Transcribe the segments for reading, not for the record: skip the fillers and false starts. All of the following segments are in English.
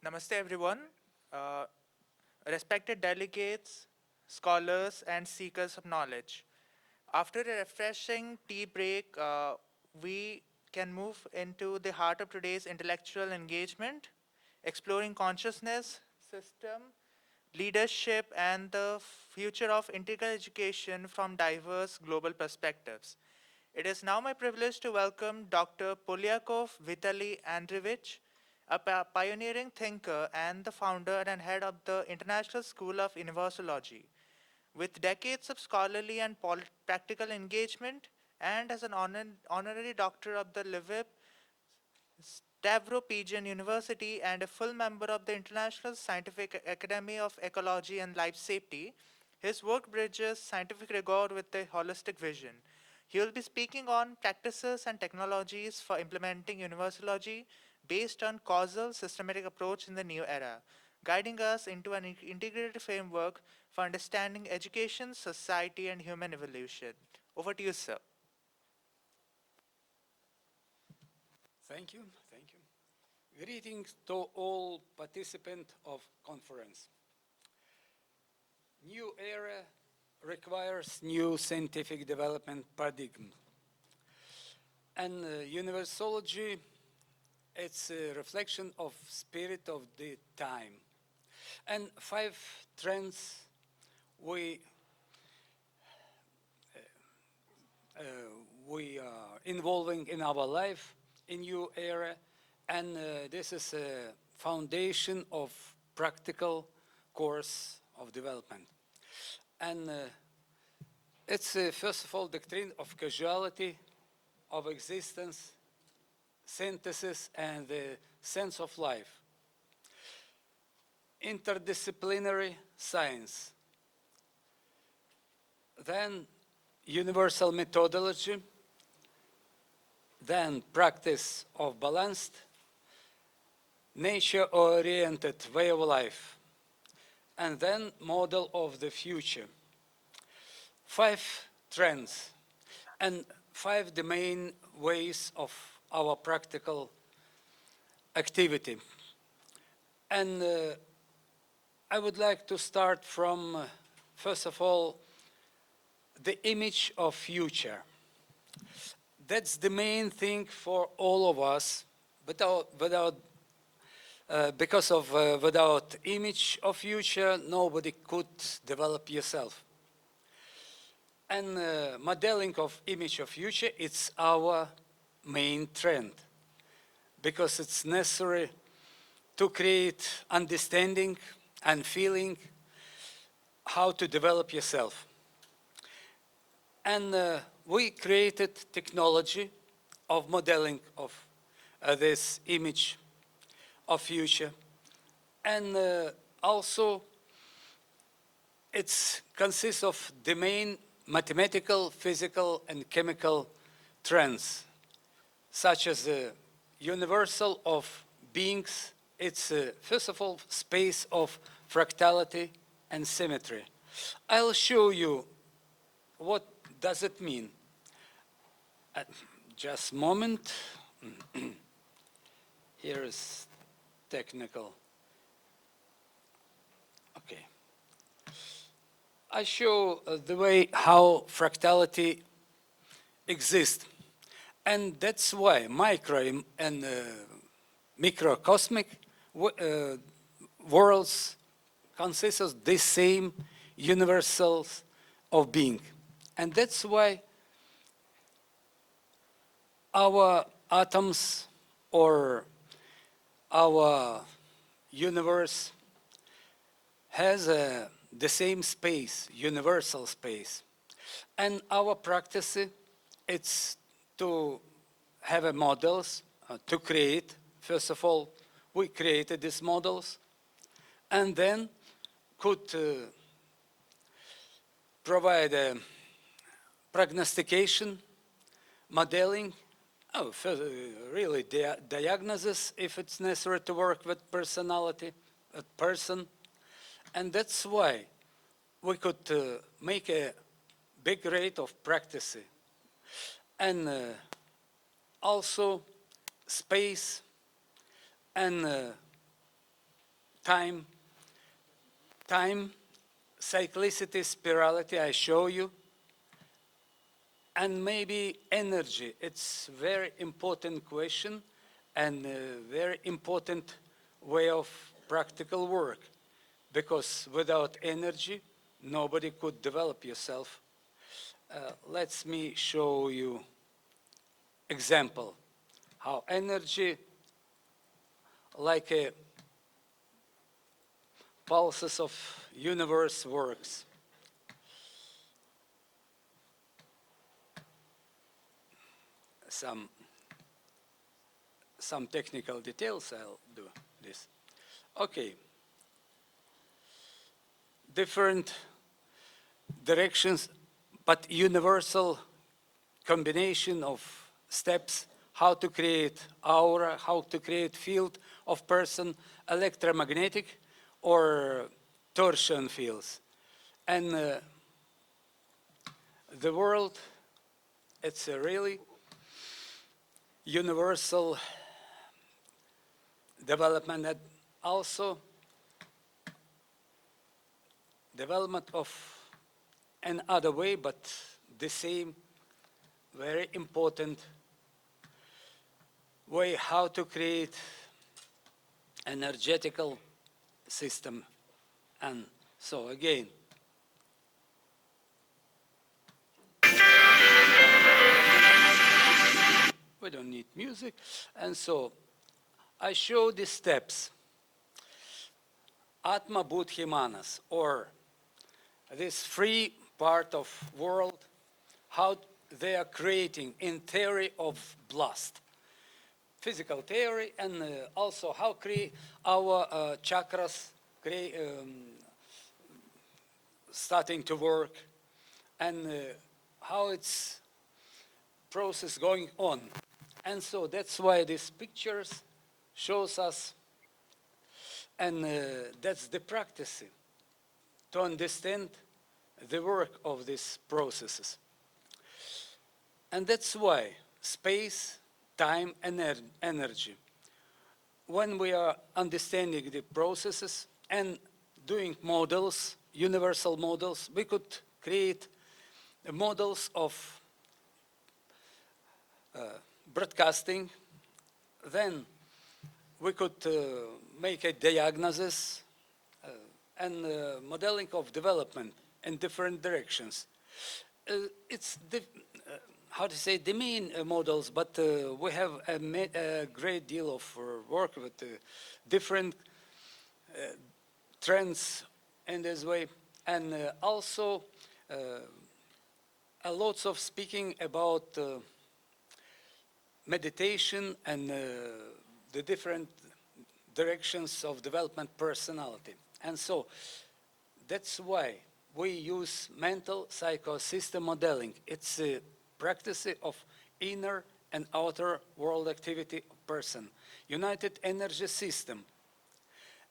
Namaste, everyone. Uh, Respected delegates, scholars, and seekers of knowledge. After a refreshing tea break, we can move into the heart of today's intellectual engagement, exploring consciousness, system, leadership, and the future of integral education from diverse global perspectives. It is now my privilege to welcome Dr. Polyakov Vitaly Andreevich, a pioneering thinker and the founder and head of the International School of Universology. With decades of scholarly and practical engagement, and as an honorary doctor of the Lviv Stavropegyan University and a full member of the International Scientific Academy of Ecology and Life Safety, his work bridges scientific rigor with a holistic vision. He will be speaking on practices and technologies for implementing universalogy based on causal systematic approach in the new era, guiding us into an integrated framework for understanding education, society, and human evolution. Over to you, sir. Thank you, thank you. Greetings to all participants of conference. New era requires new scientific development paradigm. And universology, it's a reflection of spirit of the time. And 5 trends we uh, we are involving in our life in new era, and this is a foundation of practical course of development. And it's first of all doctrine of causality, of existence, synthesis, and the sense of life. Interdisciplinary science. Then universal methodology, then practice of balanced, nature-oriented way of life, and then model of the future. 5 trends and 5 the main ways of our practical activity. And I would like to start from, first of all, the image of future. That's the main thing for all of us. Without image of future, nobody could develop yourself. And modeling of image of future, it's our main trend, because it's necessary to create understanding and feeling how to develop yourself. And we created technology of modeling of this image of future. And also it consists of the main mathematical, physical, and chemical trends, such as the universal of beings. It's first of all space of fractality and symmetry. I'll show you what does it mean. Just a moment. Here is technical. Okay. I show the way how fractality exists. And that's why micro and microcosmic worlds consist of the same universals of being. And that's why our atoms or our universe has the same space, universal space. And our practice, it's to have models, to create. First of all, we created these models, and then could provide a prognostication, modeling, really diagnosis if it's necessary to work with personality, a person. And that's why we could make a big rate of practice. And also space and time, time, cyclicity, spirality, I show you, and maybe energy. It's very important question and a very important way of practical work, because without energy, nobody could develop yourself. Let me show you example how energy, like a pulses of universe works. Some technical details, I'll do this. Okay, different directions, but universal combination of steps, how to create aura, how to create field of person, electromagnetic or torsion fields. And the world, it's a really universal development, and also development of another way, but the same very important way how to create energetical system. And so again, we don't need music. And so I show the steps. Atma Buddhi Manas, or this free part of world, how they are creating in theory of blast. Physical theory, and also how create our chakras starting to work, and how it's process going on. And so that's why these pictures shows us, and that's the practice to understand the work of these processes. And that's why space, time, and energy, when we are understanding the processes and doing models, universal models, we could create models of broadcasting. Then we could make a diagnosis and modeling of development in different directions. It's the, how to say, the main models, but we have a great deal of work with different trends in this way, and also a lots of speaking about meditation and the different directions of development personality. And so that's why we use mental psychosystem modeling. It's a practice of inner and outer world activity of person, united energy system,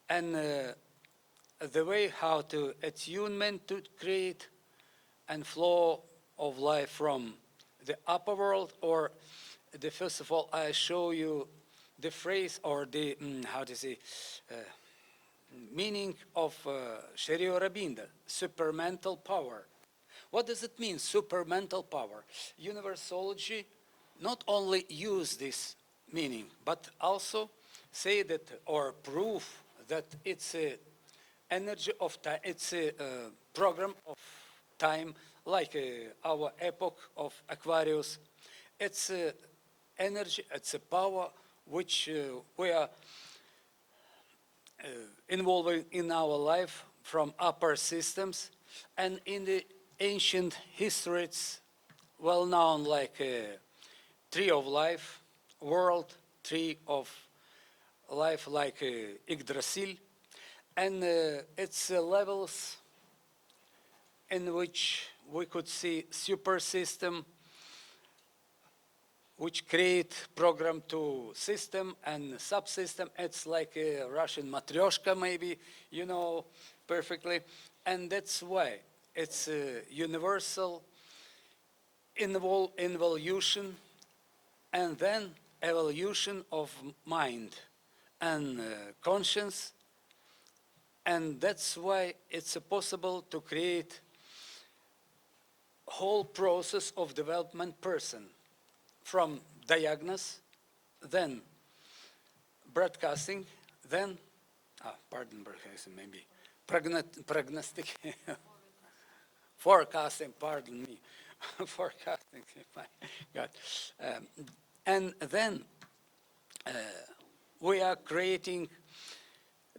and the way how to attunement to create and flow of life from the upper world, or the first of all I show you the phrase or the how to say meaning of Sri Aurobindo, supermental power. What does it mean, supermental power? Universology not only use this meaning, but also say that or prove that it's a energy of time, it's a program of time, like our epoch of Aquarius. It's energy, it's a power which we are involving in our life from upper systems. And in the ancient history, it's well known like tree of life, world tree of life, like Yggdrasil. And it's levels in which we could see super system, which create program to system and subsystem. It's like a Russian matryoshka, maybe, you know perfectly. And that's why it's a universal involution, and then evolution of mind and conscience, And that's why it's possible to create whole process of development person from diagnosis, then broadcasting, then, pardon, broadcasting maybe, prognostic, forecasting, pardon me, forecasting, my God. Um, and then we are creating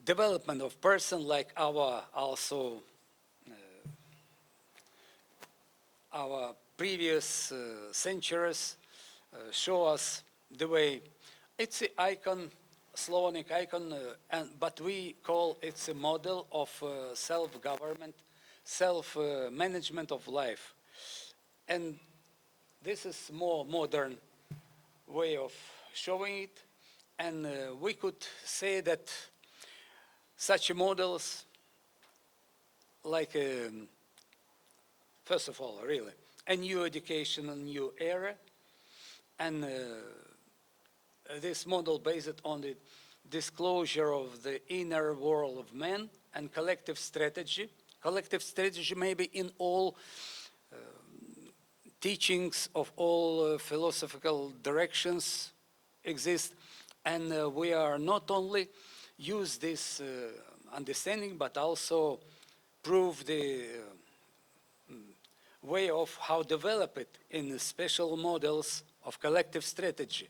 development of person like our also our previous centuries show us the way. It's an icon, Slavonic icon, but we call it a model of self-government, self-management of life. And this is more modern way of showing it. And we could say that such models, like, first of all, really, a new education, a new era, and this model based on the disclosure of the inner world of man and collective strategy. Collective strategy maybe in all teachings of all philosophical directions exist, and we are not only use this understanding, but also prove the way of how develop it in special models of collective strategy,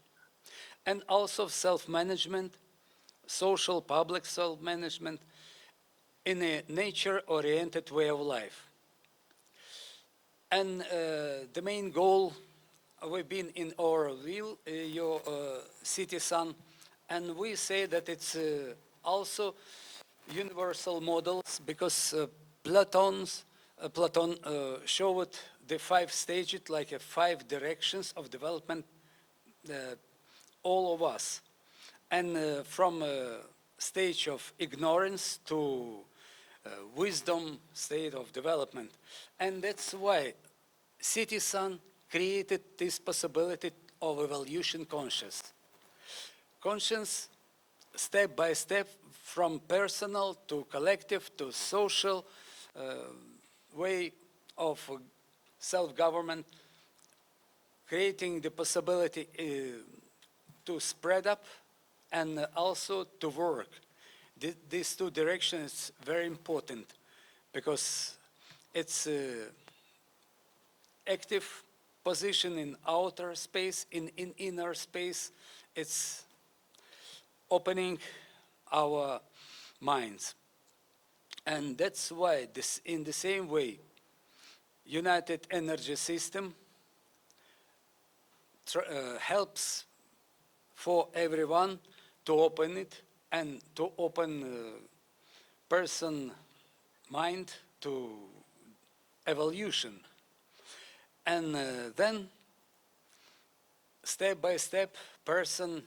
and also self-management, social public self-management in a nature-oriented way of life. And the main goal, we've been in our view, your city sun, and we say that it's also universal models because Platon showed the 5 stages, like 5 directions of development, all of us. And from a stage of ignorance to wisdom state of development. And that's why Citizen created this possibility of evolution conscious. Conscious, step by step, from personal to collective to social way of self-government, creating the possibility to spread up and also to work. These 2 directions very important because it's active position in outer space, in inner space. It's opening our minds. And that's why this, in the same way, United Energy System helps for everyone to open it and to open person mind to evolution. And then step by step person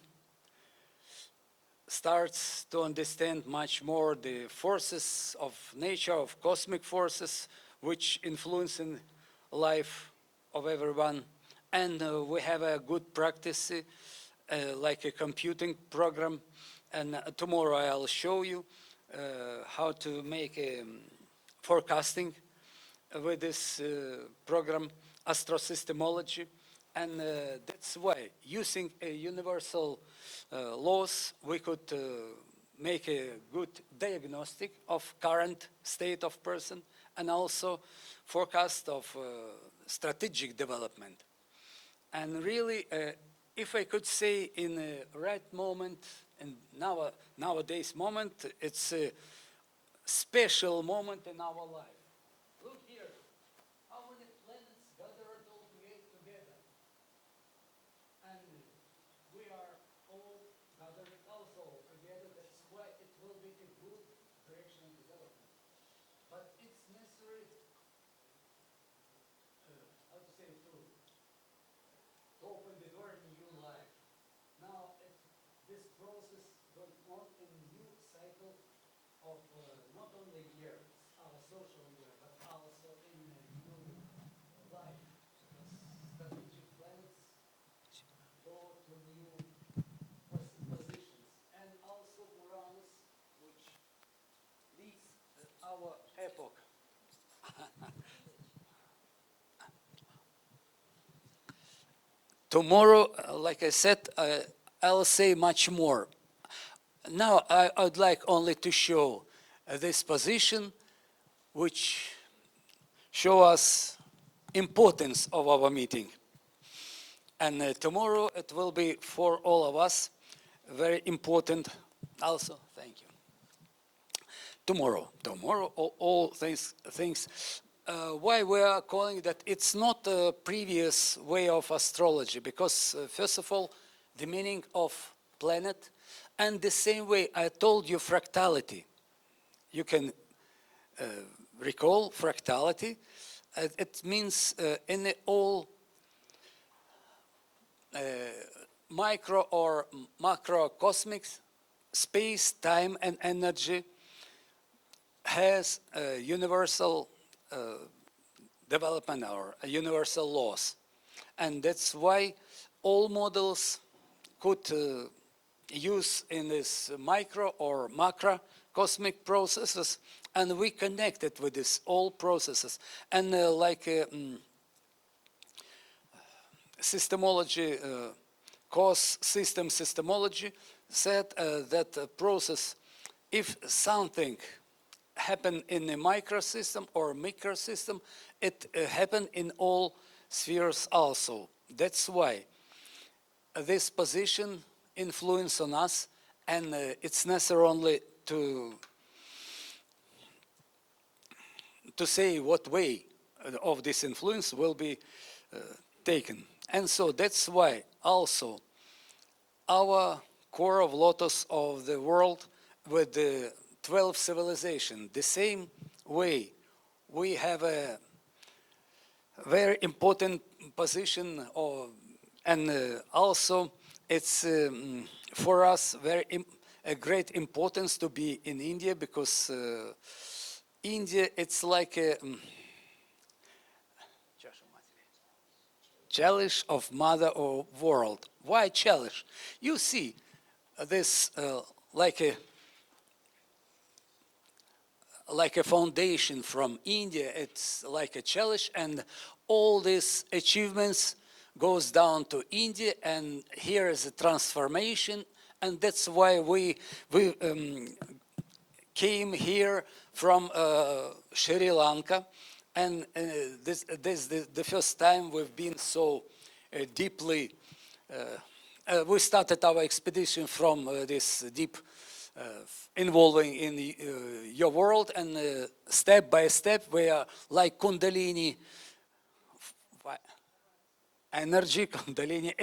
starts to understand much more the forces of nature, of cosmic forces, which influence in life of everyone. And we have a good practice, like a computing program. And tomorrow I'll show you how to make a forecasting with this program, astrosystemology. And that's why, using a universal laws, we could make a good diagnostic of current state of person and also forecast of strategic development. And really, if I could say in a right moment, and nowadays moment, it's a special moment in our life. Look here, how many planets gathered all together, and we are all gathered also together. That's why it will be a good direction of development. But it's necessary, how to say, to open the door in new life. Now, this process going on in new cycle of not only years, our social year, but also in new life. Because strategic planets go to new positions. And also Uranus, which leads tomorrow, like I said, I'll say much more. Now I'd like only to show this position, which show us importance of our meeting. And tomorrow it will be for all of us very important also. Thank you. Tomorrow, all things. Why we are calling that it's not a previous way of astrology, because first of all, the meaning of planet, and the same way I told you fractality. You can recall fractality. It means in all micro or macrocosmic space, time, and energy has a universal development or a universal laws. And that's why all models could use in this micro or macro cosmic processes, and we connect it with this all processes. And systemology, cause system systemology said that a process, if something happen in a microsystem or microsystem, it happen in all spheres also. That's why this position influence on us, and it's necessary only to say what way of this influence will be taken. And so that's why also our core of lotus of the world with the 12 civilization, the same way we have a very important position of, and also it's for us a great importance to be in India, because India, it's like a chalice of mother of world. Why chalice? You see this like a foundation from India. It's like a chalice, and all these achievements goes down to India, and here is a transformation, and that's why we came here from Sri Lanka, and this is the first time we've been so deeply. We started our expedition from this deep involving in your world, and step by step we are like Kundalini energy, Kundalini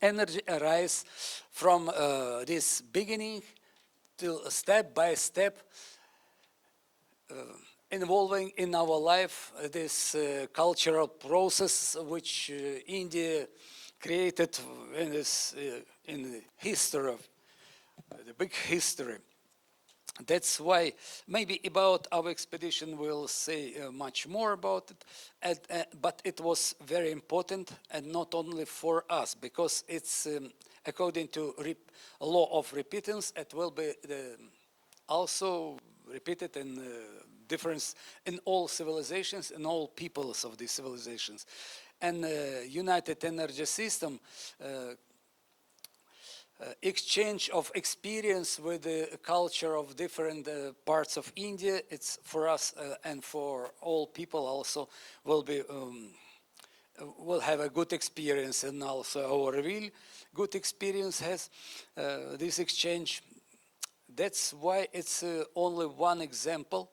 energy arise from this beginning to step by step involving in our life this cultural process which India created in this in the history of the big history. That's why maybe about our expedition we'll say much more about it, but it was very important, and not only for us, because it's according to law of repentance, it will be also repeated in difference in all civilizations and all peoples of these civilizations. And United Energy System exchange of experience with the culture of different parts of India, it's for us and for all people also will be will have a good experience, and also our real good experience has this exchange. That's why it's only one example,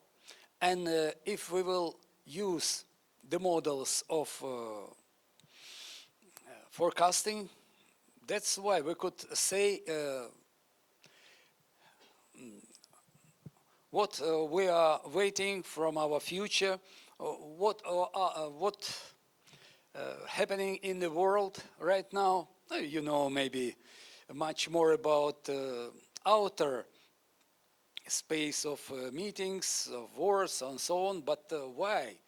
and if we will use the models of forecasting, that's why we could say what we are waiting from our future, what happening in the world right now. You know, maybe much more about outer space of meetings, of wars, and so on. But why?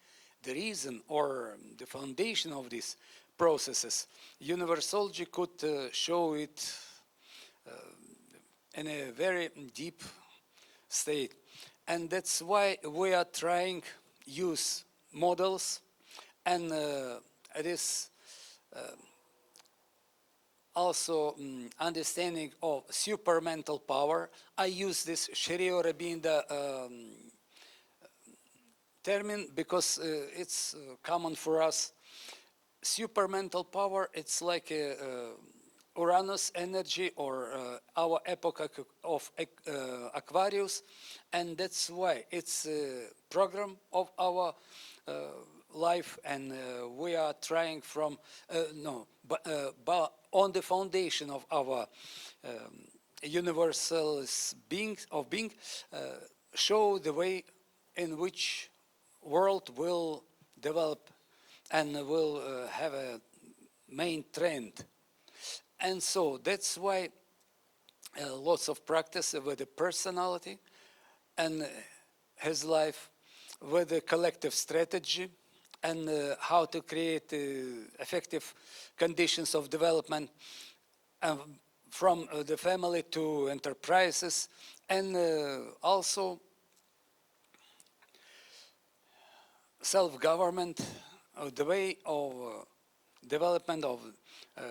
The reason or the foundation of these processes, Universology could show it in a very deep state. And that's why we are trying use models, and this also understanding of supermental power. I use this Sharia Rabinda term because it's common for us. Supermental power, it's like Uranus energy or our epoch of Aquarius, and that's why it's a program of our uh, life, and we are trying from no, but on the foundation of our universal being, uh, show the way in which world will develop and will have a main trend. And so that's why lots of practice with the personality and his life, with the collective strategy, and how to create effective conditions of development um, from the family to enterprises, and also self-government, the way of development of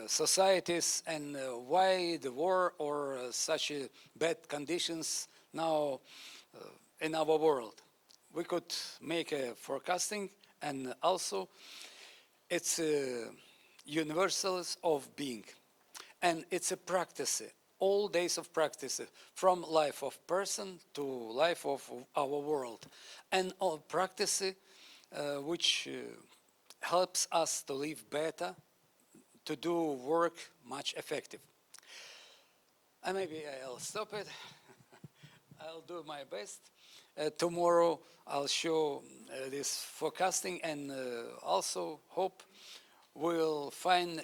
societies, and why the war or such bad conditions now in our world. We could make a forecasting, and also it's universals of being, and it's a practice, all days of practice, from life of person to life of our world, and all practice which helps us to live better, to do work much effective. And maybe I'll stop it. I'll do my best. Tomorrow I'll show this forecasting, and also hope we'll find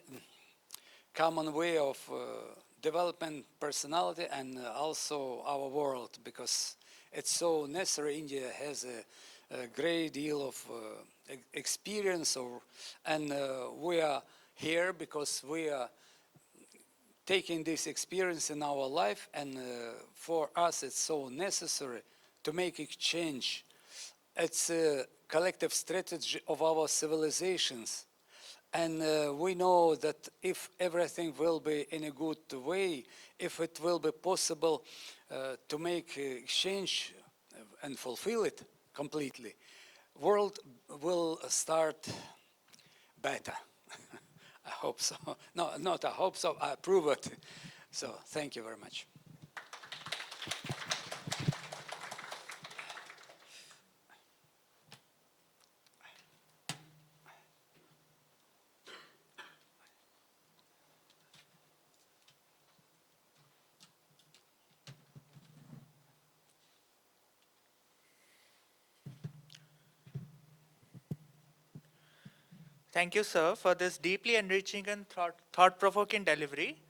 common way of development personality and also our world, because it's so necessary. India has a great deal of experience, and we are here because we are taking this experience in our life, and for us it's so necessary to make exchange. It's a collective strategy of our civilizations, and we know that if everything will be in a good way, if it will be possible to make exchange and fulfill it completely, world will start better. I hope so. No, not I hope so, I prove it. So thank you very much. Thank you, sir, for this deeply enriching and thought-provoking delivery.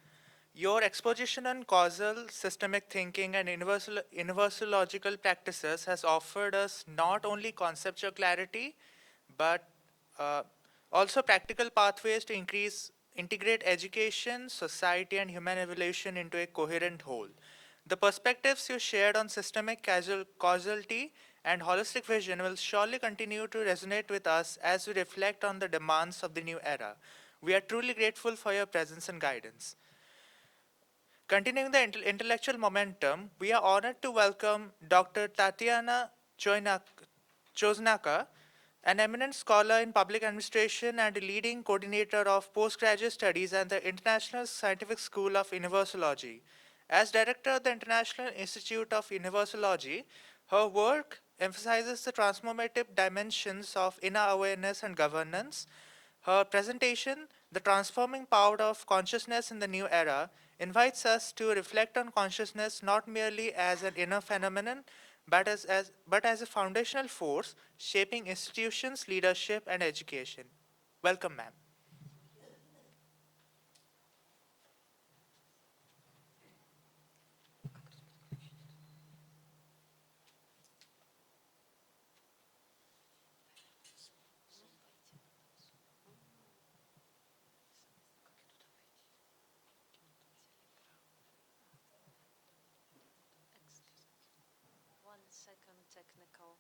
Your exposition on causal, systemic thinking and universalogical practices has offered us not only conceptual clarity, but uh, also practical pathways to integrate education, society, and human evolution into a coherent whole. The perspectives you shared on systemic causality and holistic vision will surely continue to resonate with us as we reflect on the demands of the new era. We are truly grateful for your presence and guidance. Continuing the intellectual momentum, we are honored to welcome Dr. Tatiana Choznaka, an eminent scholar in public administration and a leading coordinator of postgraduate studies at the International Scientific School of Universology. As director of the International Institute of Universology, her work emphasizes the transformative dimensions of inner awareness and governance. Her presentation, The Transforming Power of Consciousness in the New Era, invites us to reflect on consciousness not merely as an inner phenomenon, but as a foundational force shaping institutions, leadership, and education. Welcome, ma'am. 1 second, technical.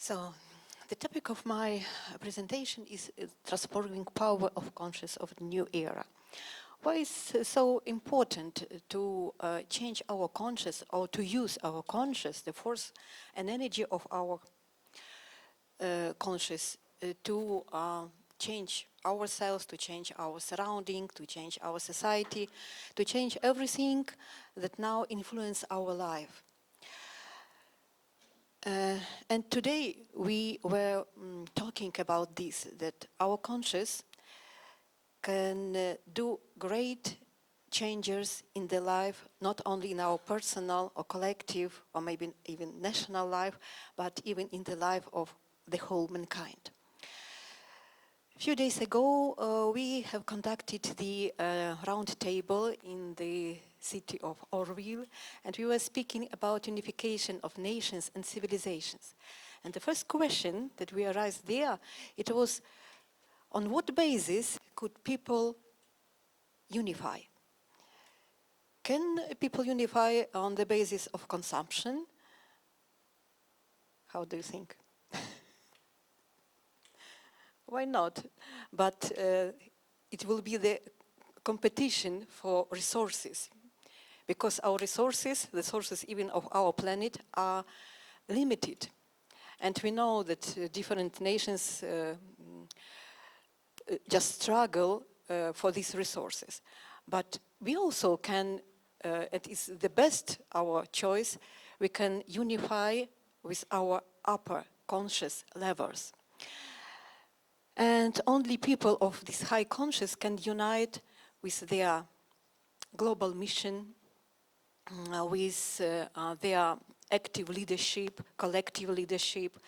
So, the topic of my presentation is transforming power of conscious of the new era. Why is so important to change our conscious or to use our conscious, the force and energy of our conscious to change ourselves, to change our surrounding, to change our society, to change everything that now influence our life. And today we were talking about this, that our conscious can do great changes in the life, not only in our personal or collective or maybe even national life, but even in the life of the whole mankind. A few days ago, we have conducted the round table in the city of Orville, and we were speaking about unification of nations and civilizations. And the first question that we raised there, it was, on what basis could people unify? Can people unify on the basis of consumption? How do you think? Why not? But it will be the competition for resources, because our resources, the resources even of our planet, are limited. And we know that different nations just struggle for these resources. But we also can, it is the best, our choice, we can unify with our upper conscious levels. And only people of this high conscious can unite with their global mission, with their active leadership, collective leadership,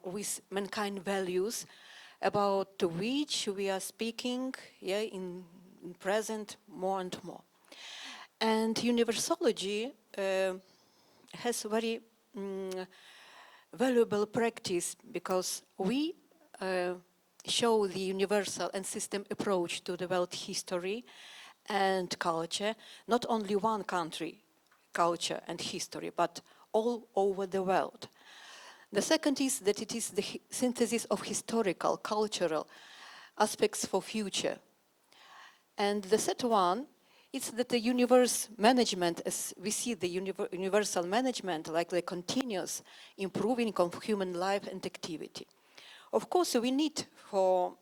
with mankind values, about which we are speaking in present more and more. And Universology has very valuable practice, because we show the universal and system approach to the world history and culture, not only one country, culture and history, but all over the world. The second is that it is the synthesis of historical, cultural aspects for future. And the third one, it's that the universe management, as we see the universal management, like the continuous improving of human life and activity. Of course, we need for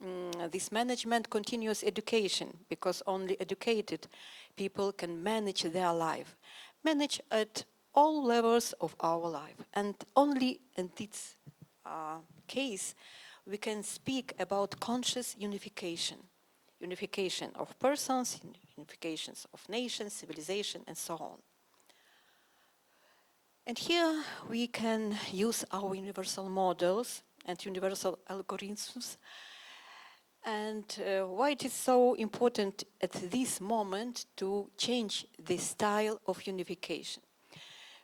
this management continuous education, because only educated people can manage their life, manage at all levels of our life. And only in this case, we can speak about conscious unification, unification of persons, unifications of nations, civilization, and so on. And here we can use our universal models and universal algorithms. And why it is so important at this moment to change the style of unification?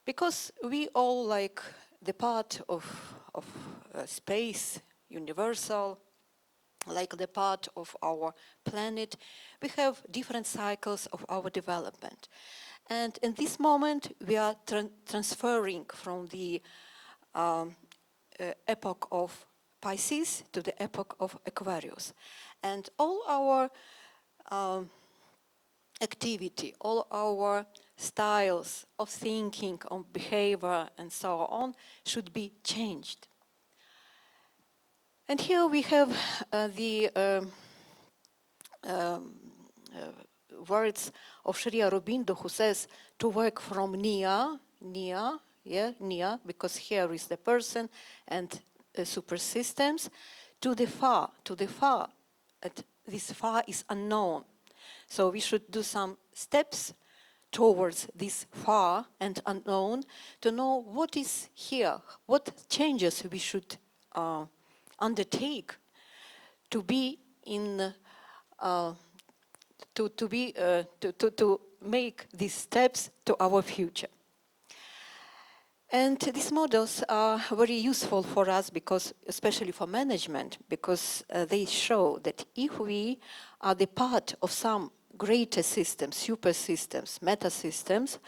Because we all like the part of space, universal, like the part of our planet, we have different cycles of our development. And in this moment, we are transferring from the epoch of Pisces to the epoch of Aquarius. And all our activity, all our styles of thinking, of behavior, and so on, should be changed. And here we have the words of Sri Aurobindo, who says to work from near, because here is the person and super systems, to the far, and this far is unknown. So we should do some steps towards this far and unknown to know what is here, what changes we should undertake to be in to make these steps to our future. And these models are very useful for us, because, especially for management, because they show that if we are the part of some greater systems, super systems, meta systems,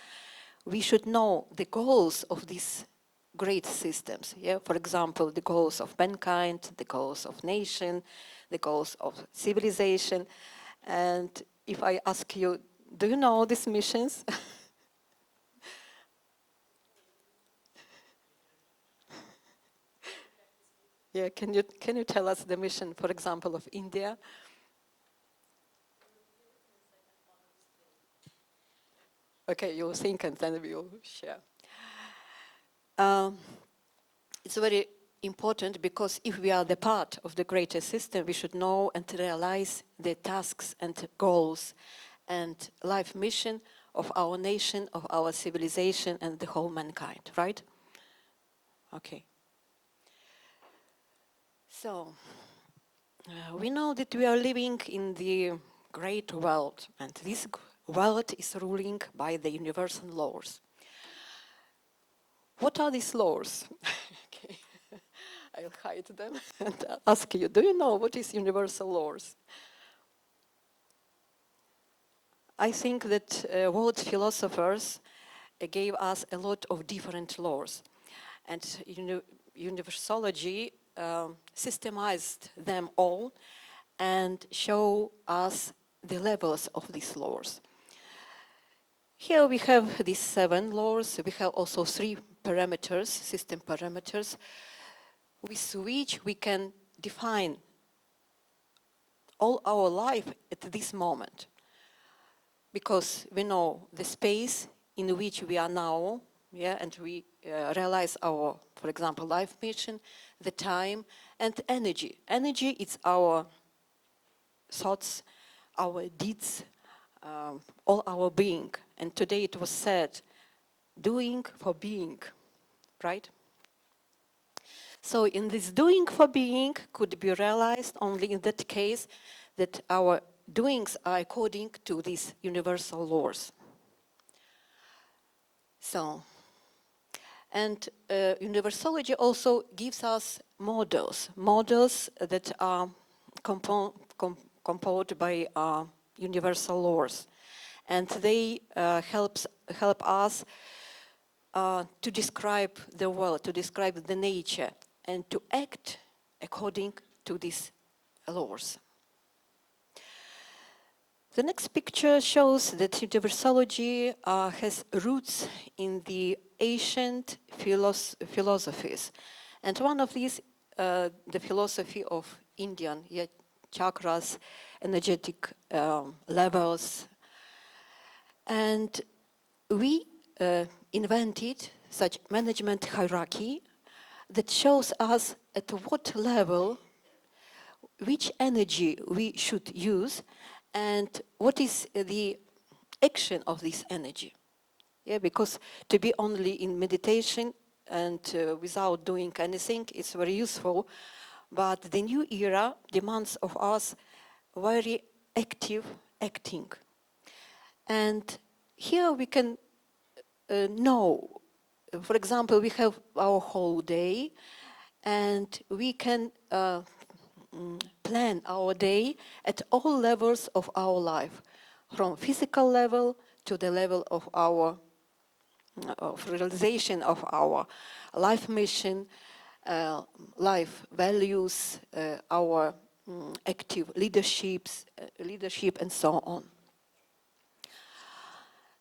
we should know the goals of these great systems. Yeah, for example, the goals of mankind, the goals of nation, the goals of civilization. And if I ask you, do you know these missions? Yeah, can you tell us the mission, for example, of India? Okay, you'll think and then we'll share. Um, it's very important because if we are the part of the greater system, we should know and realize the tasks and goals and life mission of our nation, of our civilization, and the whole mankind, right? Okay. So, we know that we are living in the great world, and this world is ruling by the universal laws. What are these laws? Okay. I'll hide them and ask you, do you know what is universal laws? I think that world philosophers gave us a lot of different laws, and Universology systemized them all and show us the levels of these laws. Here we have these 7 laws. We have also 3 parameters, system parameters, with which we can define all our life at this moment. Because we know the space in which we are now, yeah, and we realize our, for example, life mission, the time, and energy. Energy is our thoughts, our deeds, all our being. And today it was said, doing for being, right? So in this doing for being could be realized only in that case that our doings are according to these universal laws. So, and Universology also gives us models that are composed by universal laws, and they help us to describe the world, to describe the nature, and to act according to these laws. The next picture shows that Universology has roots in the ancient philosophies. And one of these, the philosophy of Indian, chakras, energetic levels. And we invented such management hierarchy that shows us at what level which energy we should use and what is the action of this energy. Yeah, because to be only in meditation and without doing anything is very useful, but the new era demands of us very active acting. And here we can know, for example, we have our whole day and we can plan our day at all levels of our life, from physical level to the level of our of realization of our life mission, life values, our active leadership, and so on.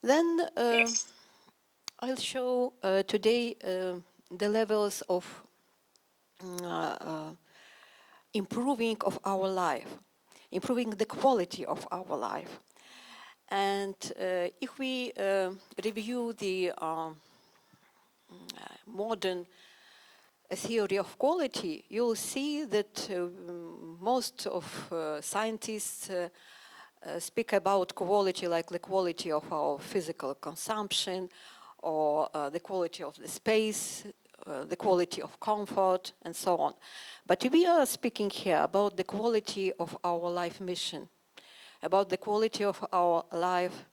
Then I'll show today the levels of improving of our life, improving the quality of our life. And if we review the modern theory of quality, you'll see that most of scientists speak about quality like the quality of our physical consumption or the quality of the space, the quality of comfort, and so on. But we are speaking here about the quality of our life mission, about the quality of our life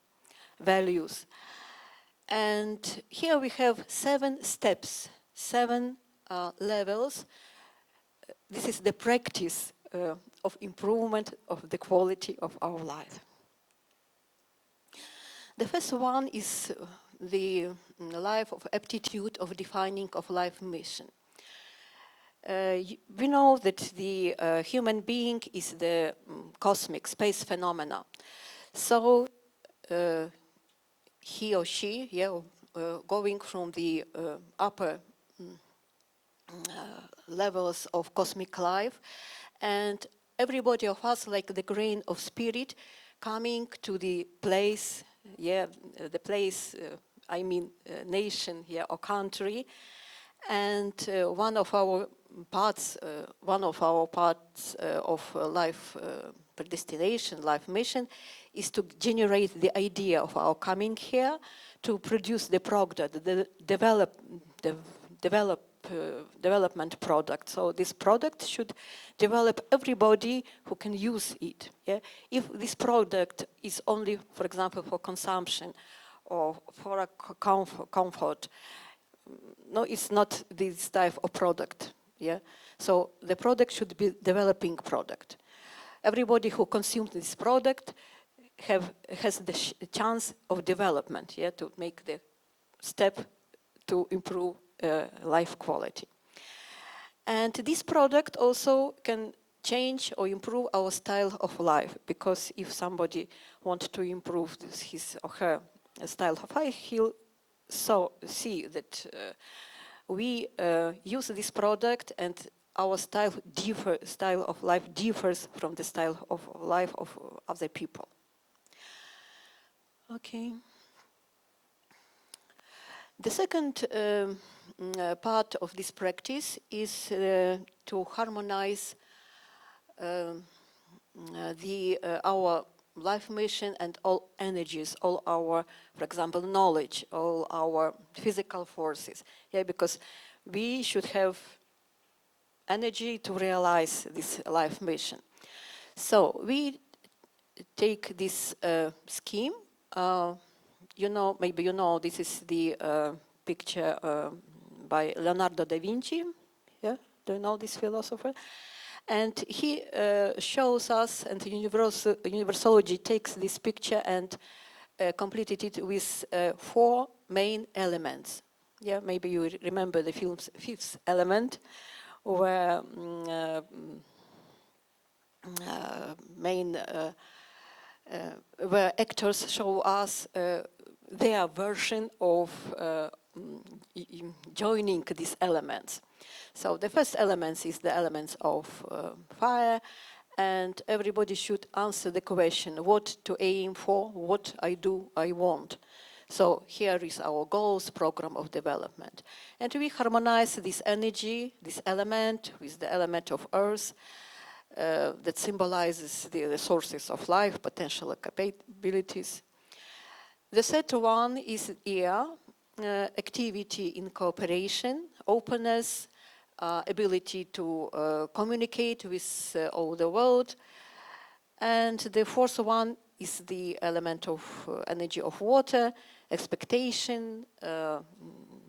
values. And here we have 7 steps, 7 levels. This is the practice of improvement of the quality of our life. The first one is the life, of aptitude, of defining of life mission. We know that the human being is the cosmic space phenomena. So he or she, going from the upper levels of cosmic life, and everybody of us, like the grain of spirit, coming to the place, the place, nation, or country, and one of our parts of life predestination, life mission, is to generate the idea of our coming here, to produce the product, the development product. So this product should develop everybody who can use it. Yeah? If this product is only, for example, for consumption or for a comfort, no, it's not this type of product. Yeah. So the product should be developing product. Everybody who consumes this product has the chance of development. Yeah, to make the step to improve life quality. And this product also can change or improve our style of life, because if somebody wants to improve his or her style of life, he'll see that we use this product, and our style of life differs from the style of life of other people. Okay. The second part of this practice is to harmonize our life mission and all energies, all our, for example, knowledge, all our physical forces. Yeah, because we should have energy to realize this life mission. So we take this scheme. Maybe this is the picture by Leonardo da Vinci. Yeah, do you know this philosopher? And he shows us, and Universology takes this picture and completed it with 4 main elements. Yeah, maybe you remember the film's Fifth Element, where where actors show us their version of joining these elements. So the first element is the elements of fire, and everybody should answer the question, what to aim for, what I want. So here is our goals, program of development. And we harmonize this energy, this element, with the element of earth, that symbolizes the resources of life, potential capabilities. The third one is air, activity in cooperation, openness, ability to communicate with all the world. And the fourth one is the element of energy of water, expectation,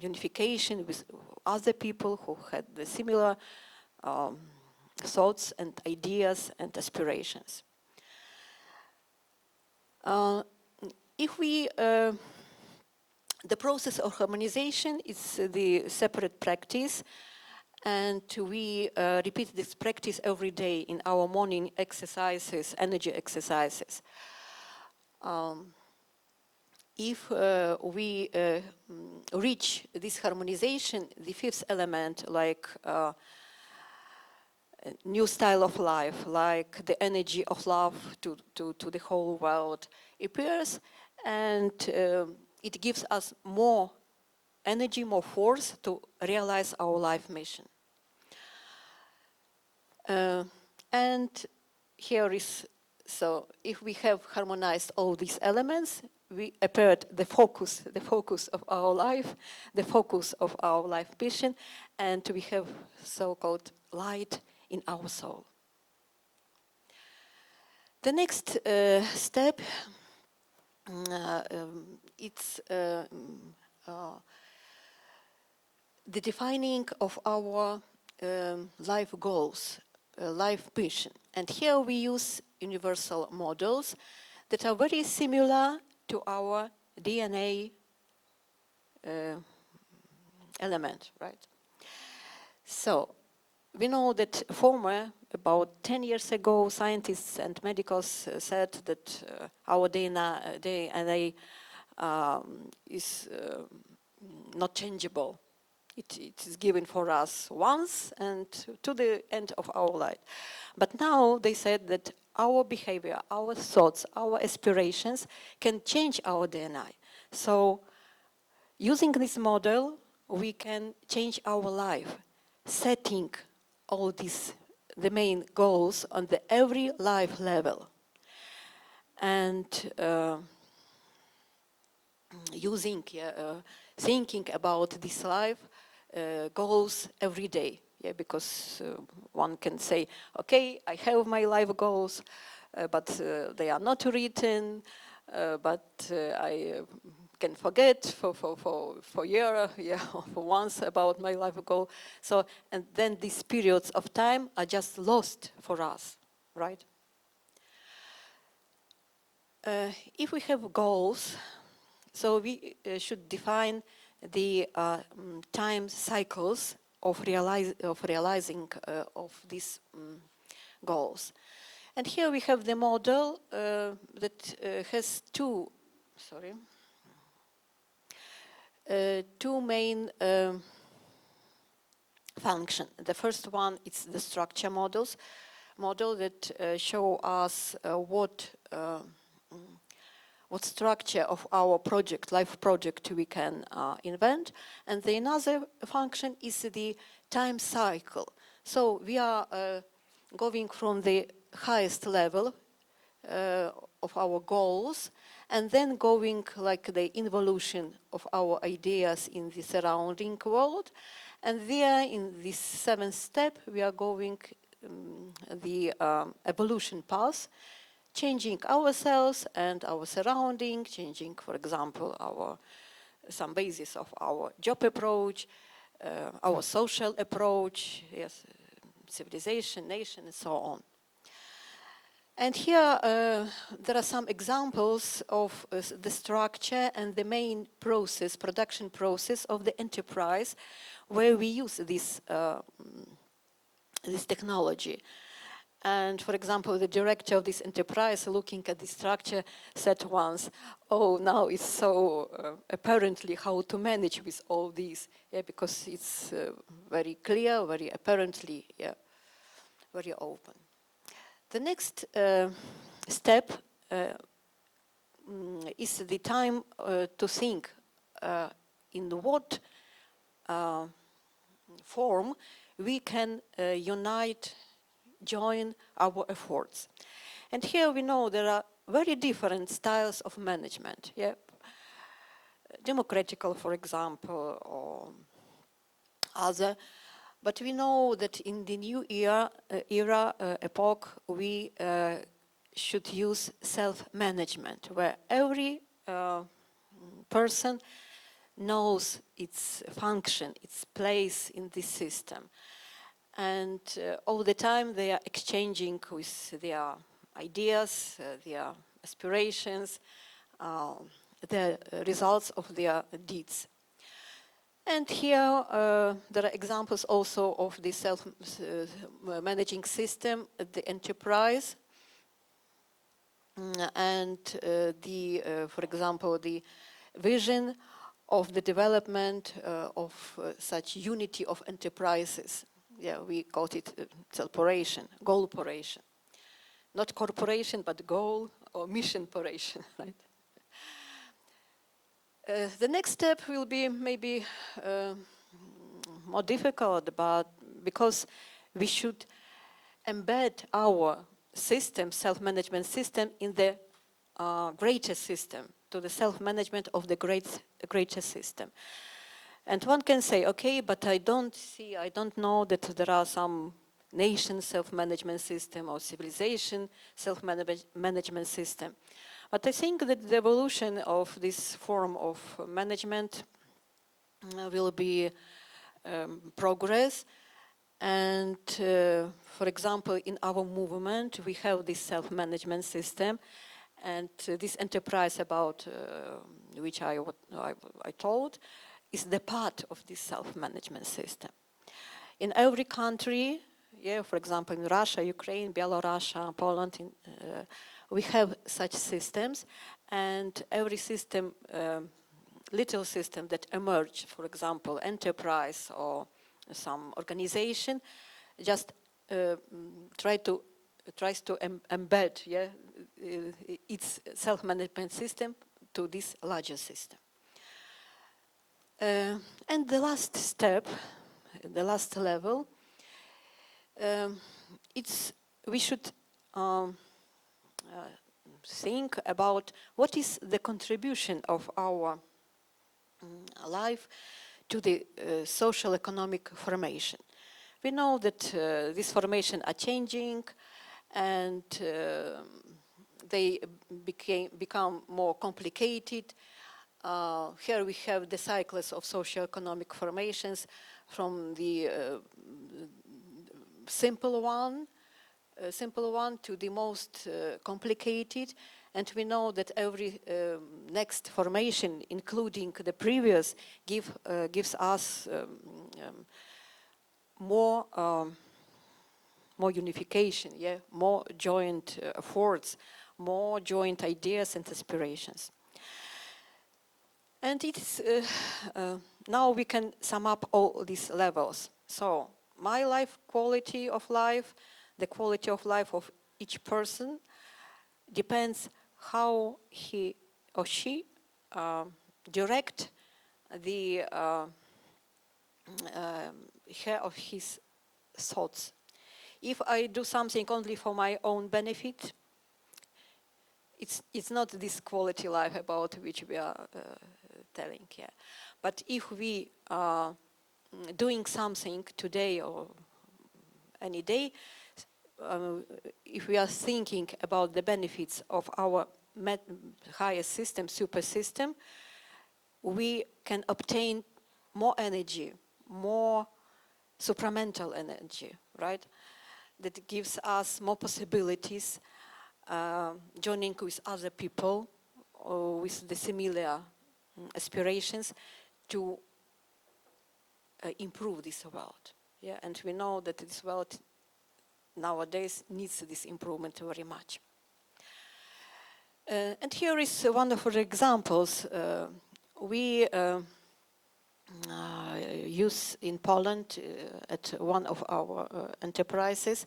unification with other people who had the similar thoughts and ideas and aspirations. If we the process of harmonization is the separate practice, and we repeat this practice every day in our morning exercises, energy exercises. If we reach this harmonization, the fifth element, like new style of life, like the energy of love to the whole world, appears, and it gives us more energy, more force to realize our life mission. And here is, so if we have harmonized all these elements, we appeared the focus of our life, the focus of our life mission, and we have so-called light in our soul. The next step, it's the defining of our life goals, life mission. And here we use universal models that are very similar to our DNA element, right? So we know that about 10 years ago, scientists and medicals said that our DNA is not changeable. It is given for us once and to the end of our life. But now they said that our behavior, our thoughts, our aspirations can change our DNA. So using this model, we can change our life, setting all these, the main goals on the every life level. And thinking about this life goals every day. Yeah, because one can say, okay, I have my life goals, but they are not written, but I can forget for year, yeah, for once about my life goal. So, and then these periods of time are just lost for us, right? If we have goals, so we should define the time cycles of realizing of these goals. And here we have the model that has two main functions. The first one is the structure model that show us what structure of our life project we can invent. And the another function is the time cycle. So we are going from the highest level of our goals and then going like the evolution of our ideas in the surrounding world. And there in this seventh step, we are going the evolution path, changing ourselves and our surrounding, changing, for example, some basis of our job approach, our social approach, yes, civilization, nation, and so on. And here there are some examples of the structure and the main process, production process of the enterprise, where we use this technology. And for example, the director of this enterprise, looking at the structure, said once, "Oh, now it's so apparently how to manage with all these, yeah, because it's very clear, very apparently, yeah, very open." The next step is the time to think in what form we can join our efforts. And here we know there are very different styles of management. Yeah? Democratical, for example, or other. But we know that in the new epoch, we should use self-management, where every person knows its function, its place in this system. And all the time they are exchanging with their ideas, their aspirations, the results of their deeds. And here there are examples also of the self-managing system at the enterprise. And for example, the vision of the development of such unity of enterprises. Yeah, we called it corporation, goal-poration. Not corporation, but goal or mission-poration, right? The next step will be maybe more difficult, but because we should embed our system, self-management system, in the greater system, to the self-management of the greater system. And one can say, okay, but I don't know that there are some nation self-management system or civilization self-management system. But I think that the evolution of this form of management will be progress. And for example, in our movement, we have this self-management system, and this enterprise about which I told is the part of this self-management system. In every country, yeah, for example, in Russia, Ukraine, Belarus, Poland, we have such systems, and every system, little system that emerge, for example, enterprise or some organization, just tries to embed, yeah, its self-management system to this larger system. And the last step, the last level, we should think about what is the contribution of our life to the social economic formation. We know that these formations are changing, and they become more complicated. Here we have the cycles of socio-economic formations, from the simple one to the most complicated, and we know that every next formation, including the previous, gives us more unification, yeah, more joint efforts, more joint ideas and aspirations. And it is now we can sum up all these levels. So my life, quality of life, the quality of life of each person depends how he or she direct the her or his thoughts. If I do something only for my own benefit, it's not this quality life about which we are telling here. But if we are doing something today or any day, if we are thinking about the benefits of our higher system, super system, we can obtain more energy, more supramental energy, right? That gives us more possibilities, joining with other people or with the similar aspirations to improve this world. Yeah, and we know that this world nowadays needs this improvement very much. And here is one of our examples. We use in Poland at one of our enterprises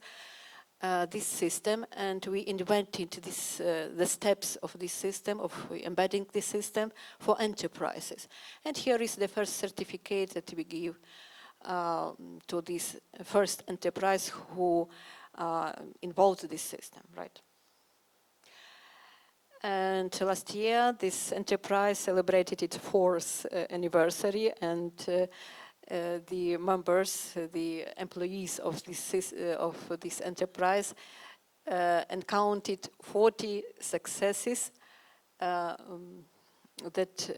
this system, and we invented this, the steps of this system, of embedding this system for enterprises. And here is the first certificate that we give to this first enterprise who involved this system, right? And last year, this enterprise celebrated its 4th anniversary, and the members, the employees of this enterprise, encountered 40 successes that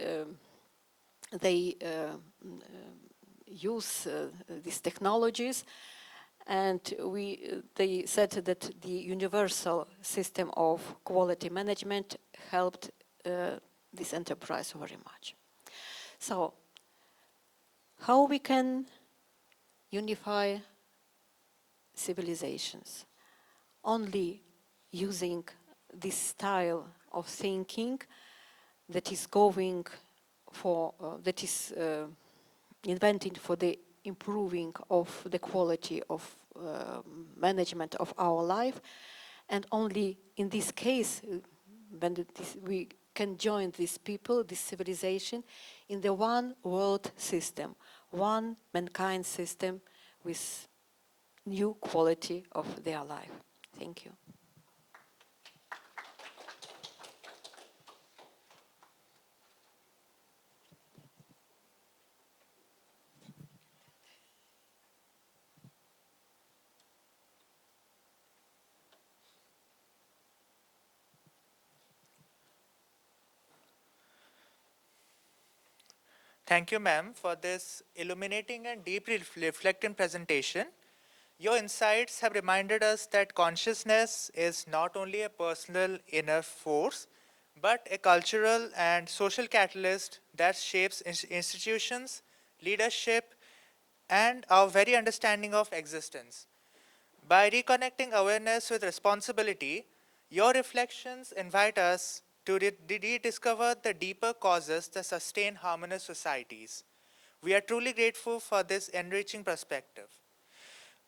they use these technologies, and they said that the universal system of quality management helped this enterprise very much. So, how we can unify civilizations? Only using this style of thinking that is going for, that is invented for the improving of the quality of management of our life, and only in this case, when we can join these people, this civilization, in the one world system, one mankind system with new quality of their life. Thank you. Thank you, ma'am, for this illuminating and deeply reflecting presentation. Your insights have reminded us that consciousness is not only a personal inner force, but a cultural and social catalyst that shapes institutions, leadership, and our very understanding of existence. By reconnecting awareness with responsibility, your reflections invite us to rediscover the deeper causes that sustain harmonious societies. We are truly grateful for this enriching perspective.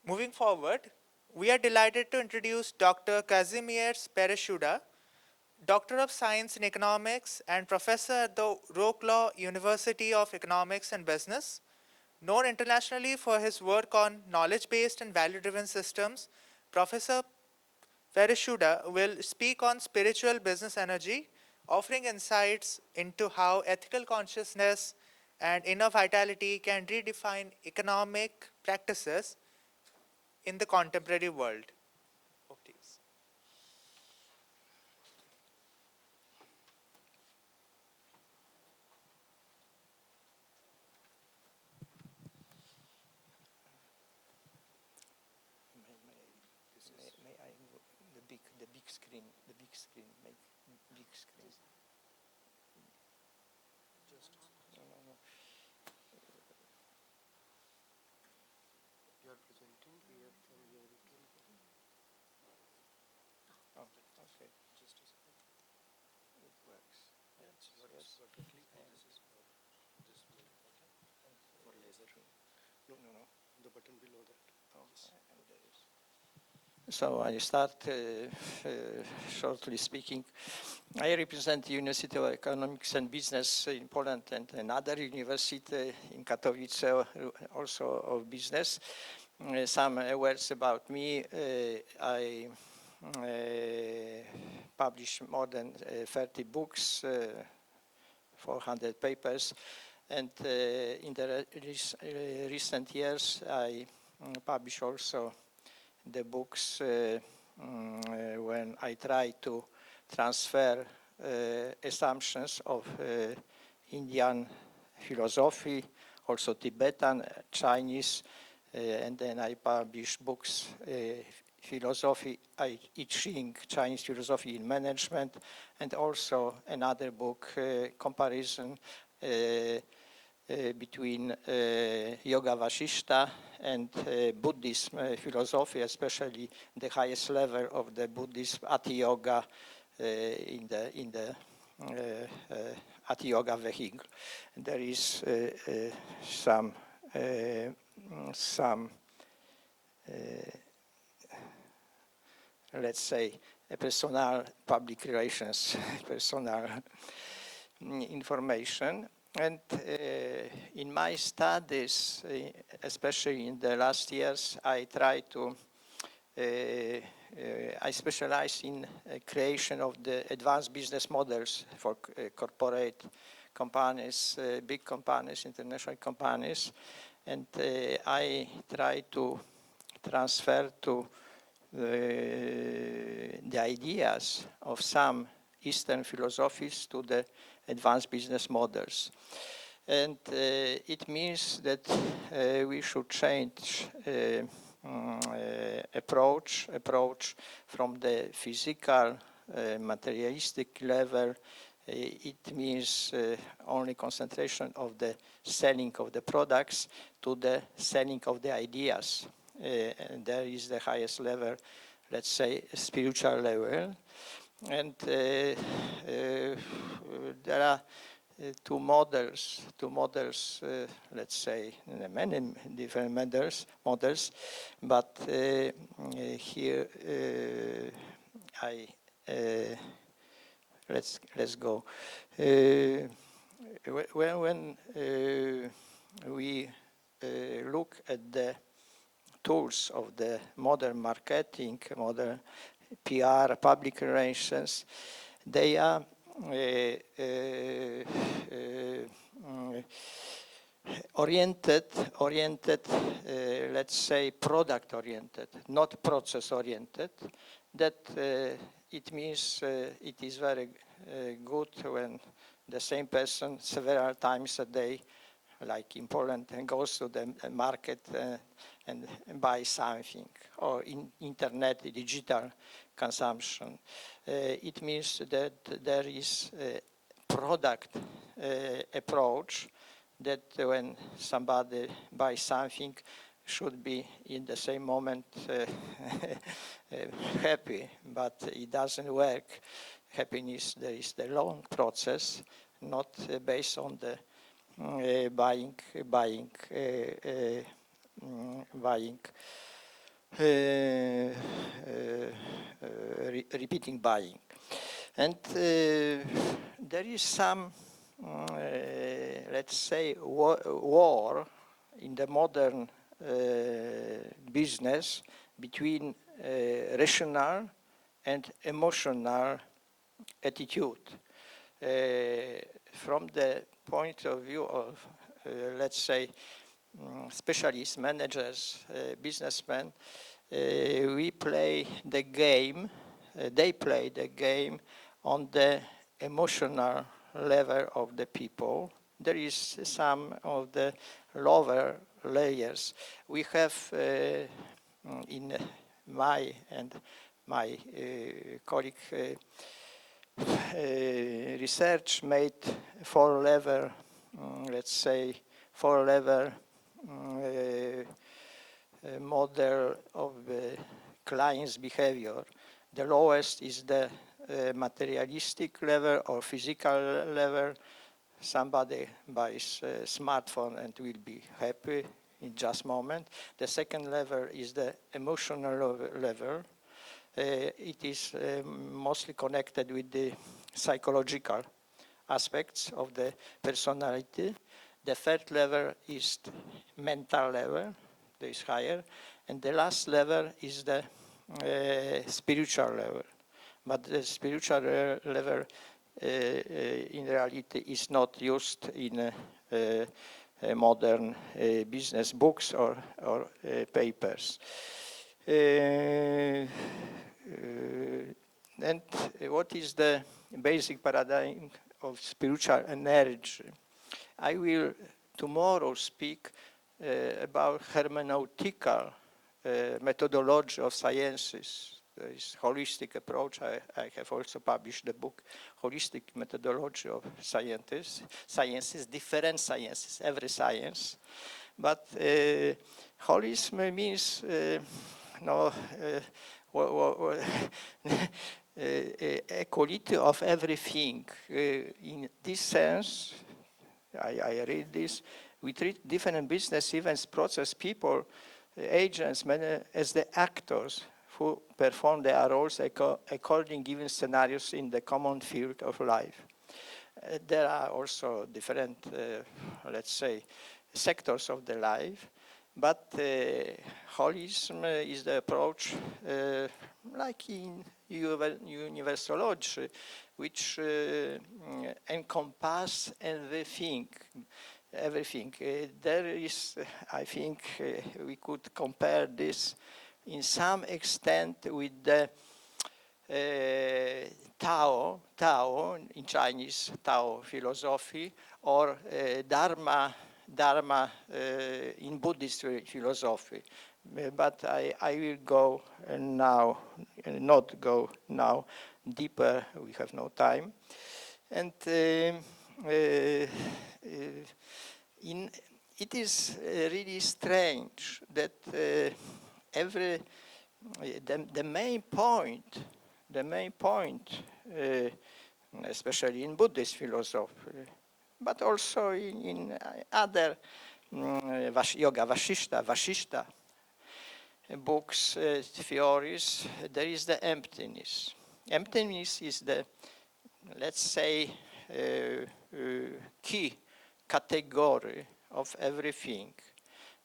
Moving forward, we are delighted to introduce Dr. Kazimierz Pereshuda, Doctor of Science in Economics and Professor at the Wroclaw University of Economics and Business. Known internationally for his work on knowledge-based and value-driven systems, Professor Pereshuda will speak on spiritual business energy, offering insights into how ethical consciousness and inner vitality can redefine economic practices in the contemporary world. Oh, please. May I the big screen, make big screen. No, no, no. You are presenting here from your Oh, okay. just a second. It works. Yeah, it works Yes. perfectly. And This is for this mode, okay? For laser. No, no, no. the button below that. Oh, Yes. and there is. So I start shortly speaking. I represent the University of Economics and Business in Poland and another university in Katowice, also of business. Some words about me. I published more than 30 books, 400 papers, and in the recent years I published also the books when I try to transfer assumptions of Indian philosophy, also Tibetan, Chinese, and then I publish books, philosophy, I Ching, Chinese philosophy in management, and also another book, comparison between Yoga Vasishta and Buddhism philosophy, especially the highest level of the Buddhism, Ati Yoga, in the Ati Yoga vehicle. There is some let's say, personal public relations, personal information. And in my studies, especially in the last years, I try to, I specialize in creation of the advanced business models for corporate companies, big companies, international companies. And I try to transfer to the ideas of some Eastern philosophies to the advanced business models. And it means that we should change approach from the physical, materialistic level. It means only concentration of the selling of the products to the selling of the ideas. And there is the highest level, let's say, spiritual level. And there are two models, let's say, many different models, but here I let's go. When we look at the tools of the modern marketing, modern PR, public relations, they are oriented, let's say, product oriented, not process oriented. That it means it is very good when the same person several times a day like in Poland, and goes to the market and buy something, or in internet, digital consumption. It means that there is a product approach that when somebody buys something should be in the same moment happy, but it doesn't work. Happiness, there is the long process, not based on the buying, repeating buying. And there is some, let's say, war in the modern business between rational and emotional attitude. From the point of view of, let's say, specialists, managers, businessmen, we play the game, they play the game on the emotional level of the people. There is some of the lower layers. We have in my and my colleague research made four-level, let's say, four-level model of the client's behavior. The lowest is the materialistic level or physical level. Somebody buys a smartphone and will be happy in just a moment. The second level is the emotional level. It is mostly connected with the psychological aspects of the personality. The third level is the mental level, that is higher. And the last level is the spiritual level. But the spiritual level in reality is not used in modern business books or papers. And what is the basic paradigm of spiritual energy? I will tomorrow speak about hermeneutical methodology of sciences. There is holistic approach. I have also published the book, Holistic Methodology of Sciences, different sciences, every science. But holism means equality of everything. In this sense, I read this, we treat different business events, process, people, agents, as the actors who perform their roles according given scenarios in the common field of life. There are also different, let's say, sectors of the life, but holism is the approach like in Universology, which encompass everything. There is, I think, we could compare this in some extent with the Tao in Chinese, Tao philosophy, or Dharma in Buddhist philosophy. But I will go now, not go now deeper, we have no time. And it is really strange that the main point, especially in Buddhist philosophy, but also in other yoga, Vashishta books, theories, there is the emptiness. Emptiness is the, let's say, key category of everything,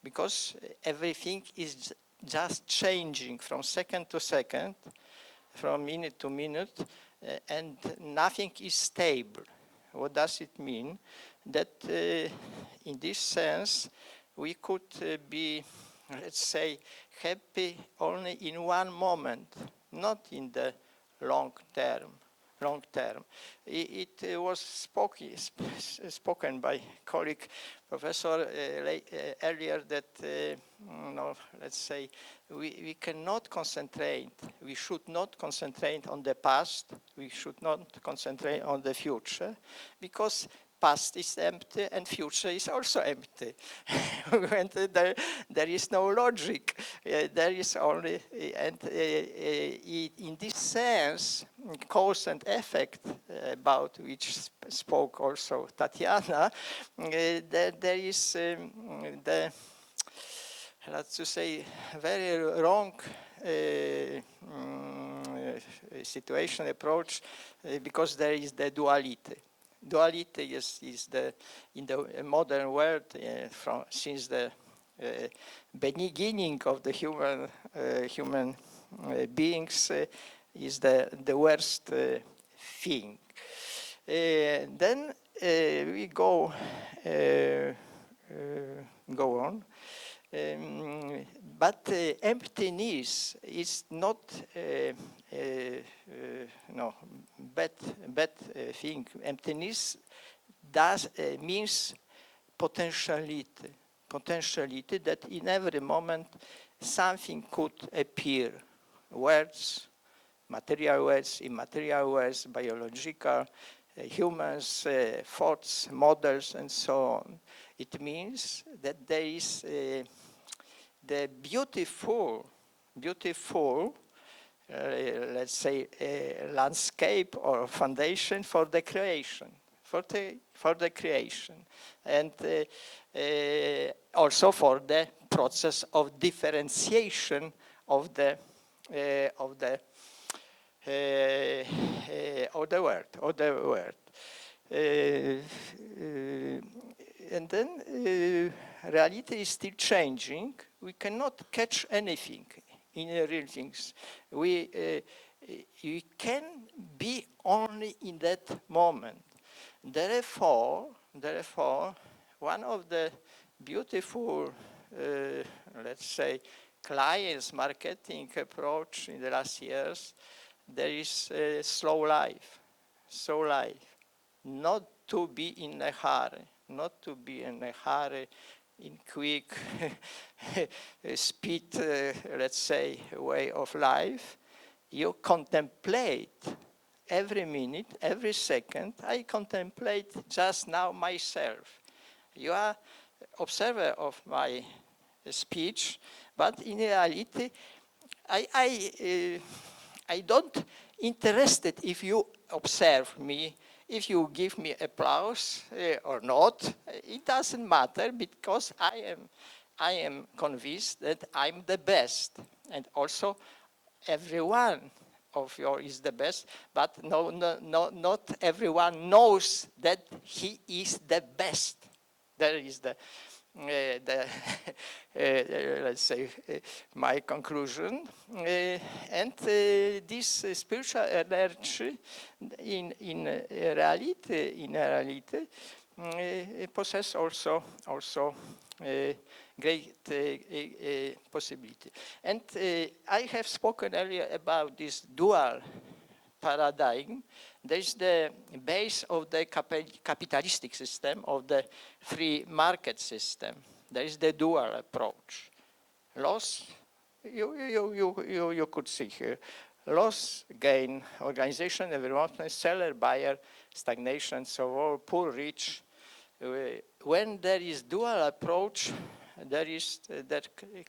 because everything is just changing from second to second, from minute to minute, and nothing is stable. What does it mean? That in this sense, we could be, let's say, happy only in one moment, not in the long term. long term. It was spoken by colleague professor earlier that, let's say, we cannot concentrate, we should not concentrate on the past, we should not concentrate on the future, because past is empty and future is also empty. And there is no logic. There is only, and in this sense, cause and effect, about which spoke also Tatiana, there is the, let's just say, very wrong situation approach, because there is the duality. Duality is the, in the modern world, since the beginning of the human beings, is the worst thing. Then we go on. But emptiness is not no bad thing. Emptiness means potentiality. Potentiality that in every moment something could appear. Words, material words, immaterial words, biological, humans, thoughts, models, and so on. It means that there is the beautiful, let's say, landscape or foundation for the creation, for the creation, and also for the process of differentiation of the world. And then reality is still changing. We cannot catch anything in real things. We can be only in that moment. Therefore, one of the beautiful, let's say, clients marketing approach in the last years, there is slow life, not to be in a hurry, in quick speed, let's say, way of life. You contemplate every minute, every second. I contemplate just now myself. You are observer of my speech, but in reality, I don't interested if you observe me, if you give me applause or not. It doesn't matter, because I am convinced that I'm the best, and also everyone of you is the best, but not everyone knows that he is the best. There is the let's say, my conclusion. And this spiritual energy in reality possess also great possibility. And I have spoken earlier about this dual paradigm. There is the base of the capitalistic system, of the free market system. There is the dual approach. Loss, you could see here. Loss, gain, organization, environment, seller, buyer, stagnation, so all, poor, rich. When there is dual approach, there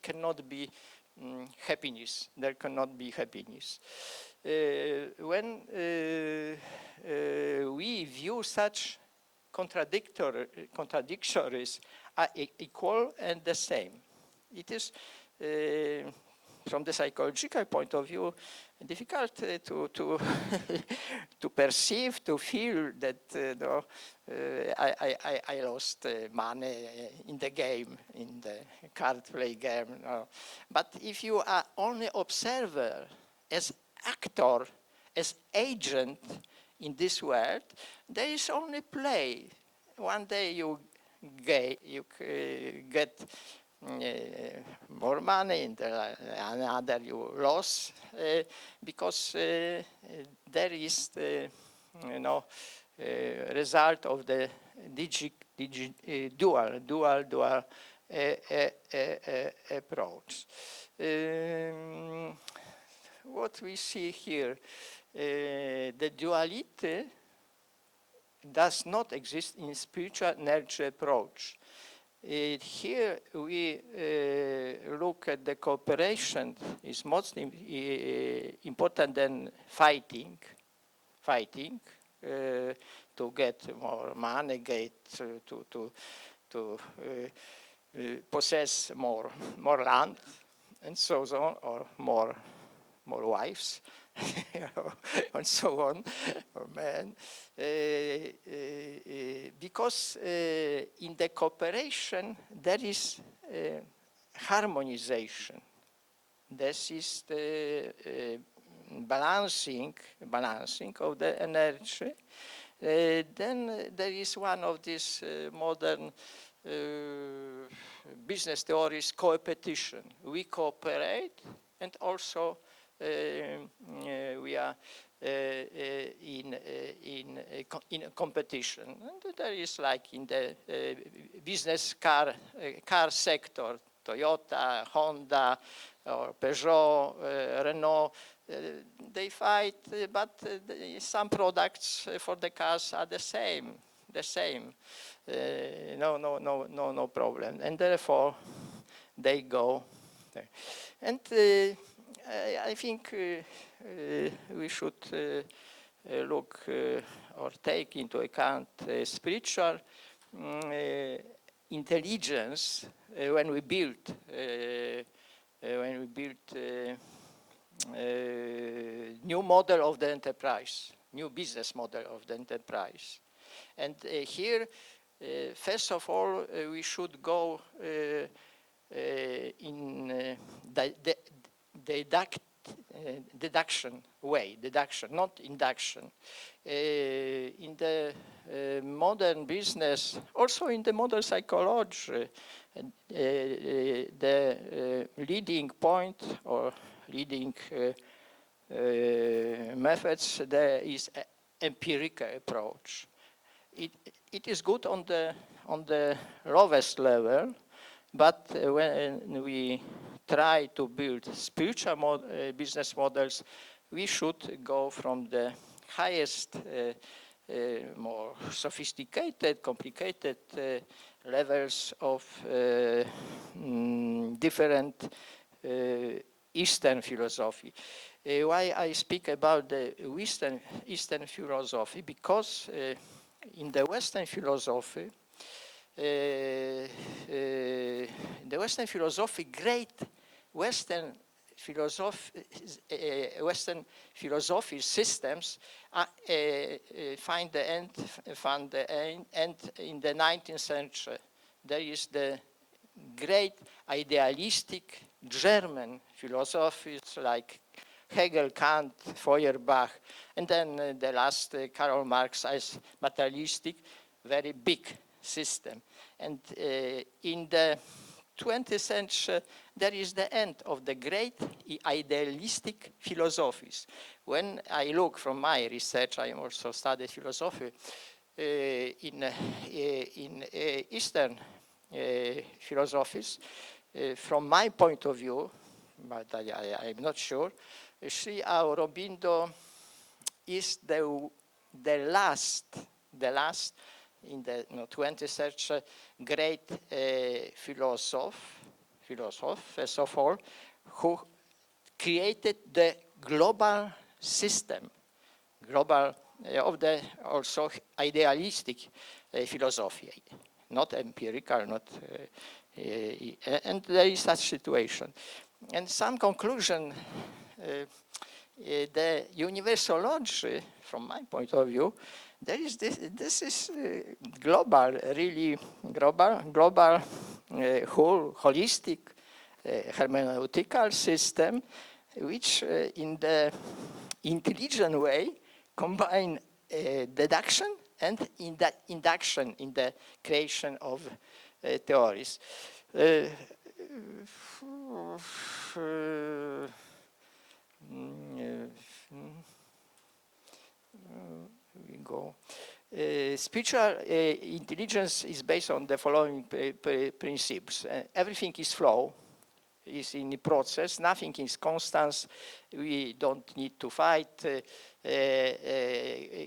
cannot be happiness. There cannot be happiness. When we view such contradictories are equal and the same, it is, from the psychological point of view, difficult to to perceive, to feel that I lost money in the game, in the card play game. No. But if you are only observer, as actor, as agent in this world, there is only play. One day you get more money, and another you lose, because there is the, you know, result of the dual approach. What we see here, the duality does not exist in spiritual energy approach. Here we look at the cooperation is most important than fighting to get more money, to possess more land, and so on, or more wives, and so on, or men. Because in the cooperation there is harmonization. This is the balancing of the energy. Then there is one of these modern business theories, co-opetition. We cooperate, and also we are in a competition. And there is, like in the business car sector, Toyota, Honda, or Peugeot, Renault, they fight, but some products for the cars are the same. No problem, and therefore they go there. And I think we should look or take into account spiritual intelligence when we build new model of the enterprise, new business model of the enterprise. And here, first of all, we should go in deduction way, not induction. In the modern business, also in the modern psychology, the leading point or leading methods there is empirical approach. It is good on the lowest level, but when we try to build spiritual business models, we should go from the highest, more sophisticated, complicated levels of different Eastern philosophy. Why I speak about the Eastern philosophy? Because in the Western philosophy, great Western philosophy systems find the end in the 19th century. There is the great idealistic German philosophies like Hegel, Kant, Feuerbach, and then the last Karl Marx as materialistic, very big system. And in the 20th century, there is the end of the great idealistic philosophies. When I look from my research, I also studied philosophy in Eastern philosophies. From my point of view, but I'm not sure, Sri Aurobindo is the last in the 20th century great philosopher, first of all, who created the global system, of the also idealistic philosophy, not empirical, and there is such situation. And some conclusion, the Universology, from my point of view, there is this is global, really global, whole holistic hermeneutical system, which in the intelligent way combine deduction and induction in the creation of theories. We go. Spiritual intelligence is based on the following principles. Everything is flow, is in the process. Nothing is constant. We don't need to fight.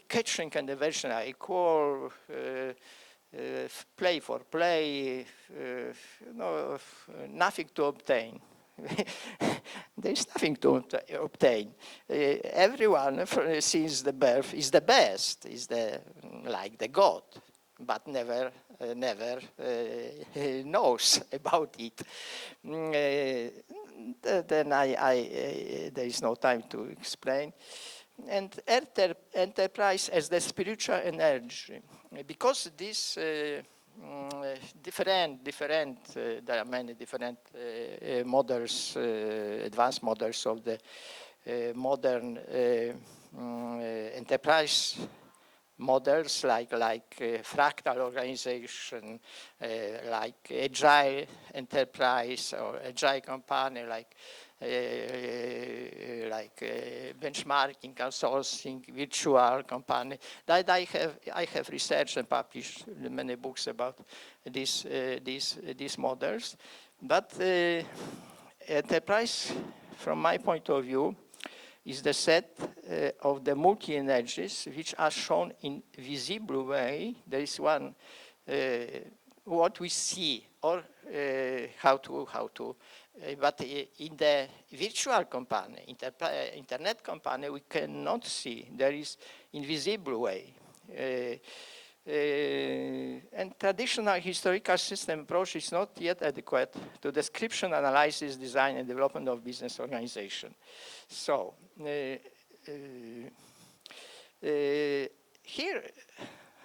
Catching and aversion are equal. Play for play. No, nothing to obtain. There is nothing to obtain. Everyone since the birth is the best, is the like the God, but never knows about it. Then there is no time to explain. And enterprise as the spiritual energy, because this different, there are many different models, advanced models of the modern enterprise models like fractal organization, like agile enterprise or agile company, like benchmarking, outsourcing, virtual company. That I have researched and published many books about these models. But enterprise, from my point of view, is the set of the multi-energies which are shown in visible way. There is one what we see or how to but in the virtual company, internet company, we cannot see. There is invisible way. And traditional historical system approach is not yet adequate to description, analysis, design, and development of business organization. So here,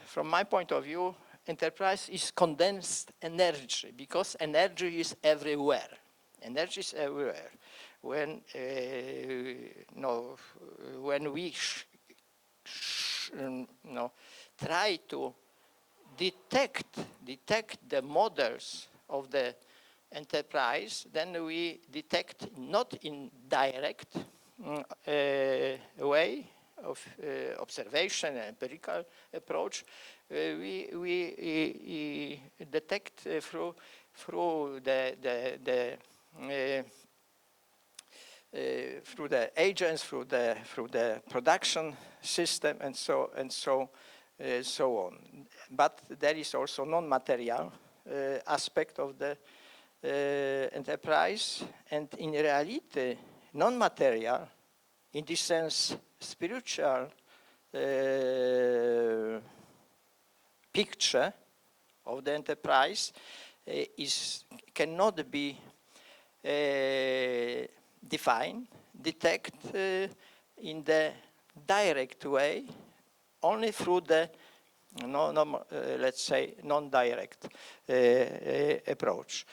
from my point of view, enterprise is condensed energy because energy is everywhere. Energy is everywhere. When when we try to detect the models of the enterprise, then we detect not in direct way of observation and empirical approach. We detect through the agents, through the production system, and so on. But there is also non-material aspect of the enterprise, and in reality, non-material, in this sense, spiritual picture of the enterprise cannot be defined, detect in the direct way, only through the let's say non-direct approach.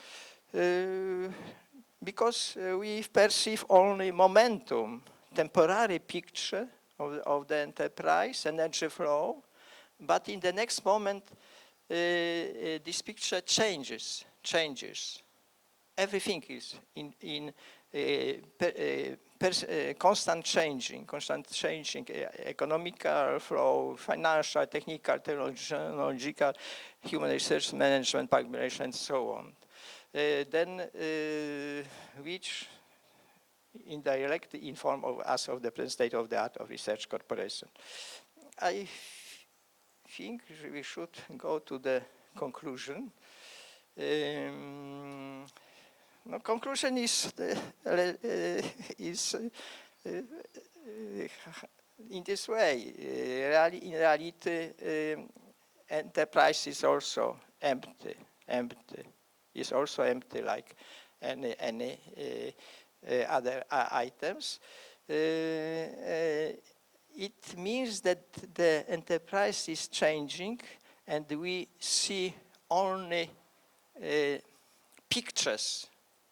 Because we perceive only momentum, temporary picture of the enterprise, energy flow, but in the next moment this picture changes. Everything is in constant changing, economical flow, financial, technical, technological, human research, management, public relations, and so on. Then which indirectly inform of us of the present state of the art of research corporation. I think we should go to the conclusion. No, conclusion is in this way. In reality, enterprise is also empty. Is also empty like any other items. It means that the enterprise is changing, and we see only pictures,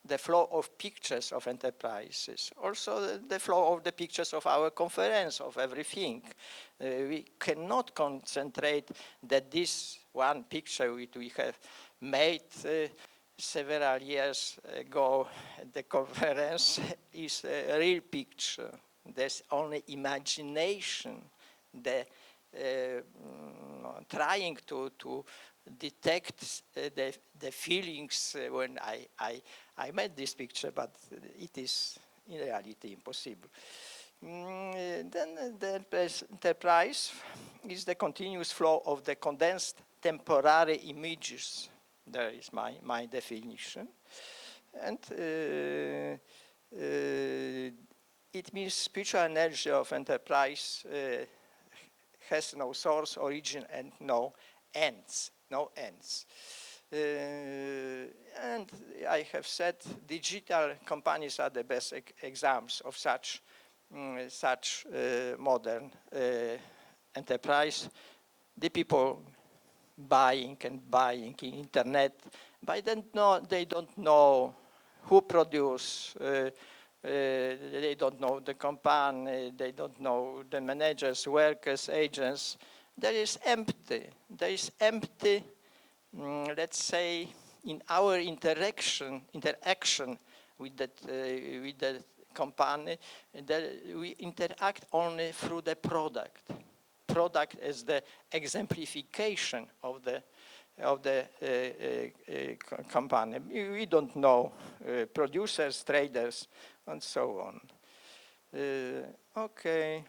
the flow of pictures of enterprises, also the flow of the pictures of our conference, of everything. We cannot concentrate that this one picture which we have made several years ago at the conference is a real picture. There's only imagination, the trying to detect the feelings when I made this picture, but it is in reality impossible. Then the enterprise is the continuous flow of the condensed temporary images. There is my definition. And it means spiritual energy of enterprise has no source, origin, and no ends. No ends. And I have said digital companies are the best examples of such modern enterprise. The people buying and buying in internet, but they don't know who produce. They don't know the company. They don't know the managers, workers, agents. There is empty. There is empty. Let's say in our interaction with the company, that we interact only through the product. Product is the exemplification of the company. We don't know producers, traders, and so on. Okay.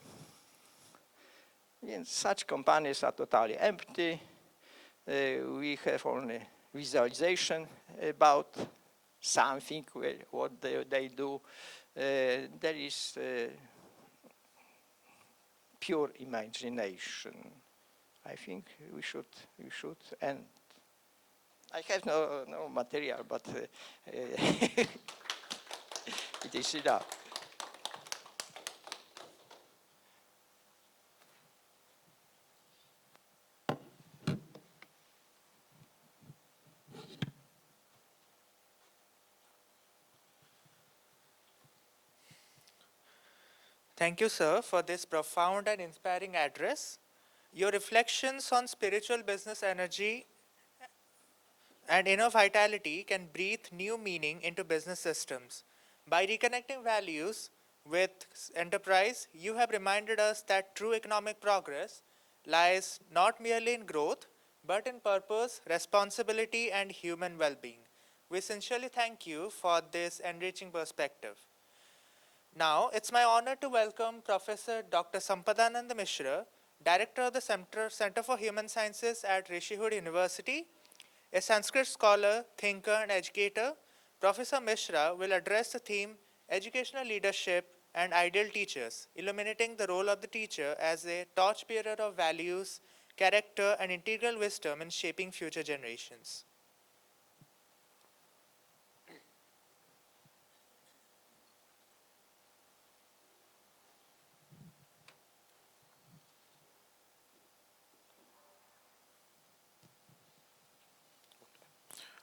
And such companies are totally empty. We have only visualization about something, what they do. There is pure imagination. I think we should end. I have no material, but it is enough. Thank you, sir, for this profound and inspiring address. Your reflections on spiritual business energy and inner vitality can breathe new meaning into business systems. By reconnecting values with enterprise, you have reminded us that true economic progress lies not merely in growth, but in purpose, responsibility, and human well being. We sincerely thank you for this enriching perspective. Now, it's my honor to welcome Professor Dr. Sampadananda Mishra, Director of the Center for Human Sciences at Rishihood University. A Sanskrit scholar, thinker, and educator, Professor Mishra will address the theme Educational Leadership and Ideal Teachers, illuminating the role of the teacher as a torchbearer of values, character, and integral wisdom in shaping future generations.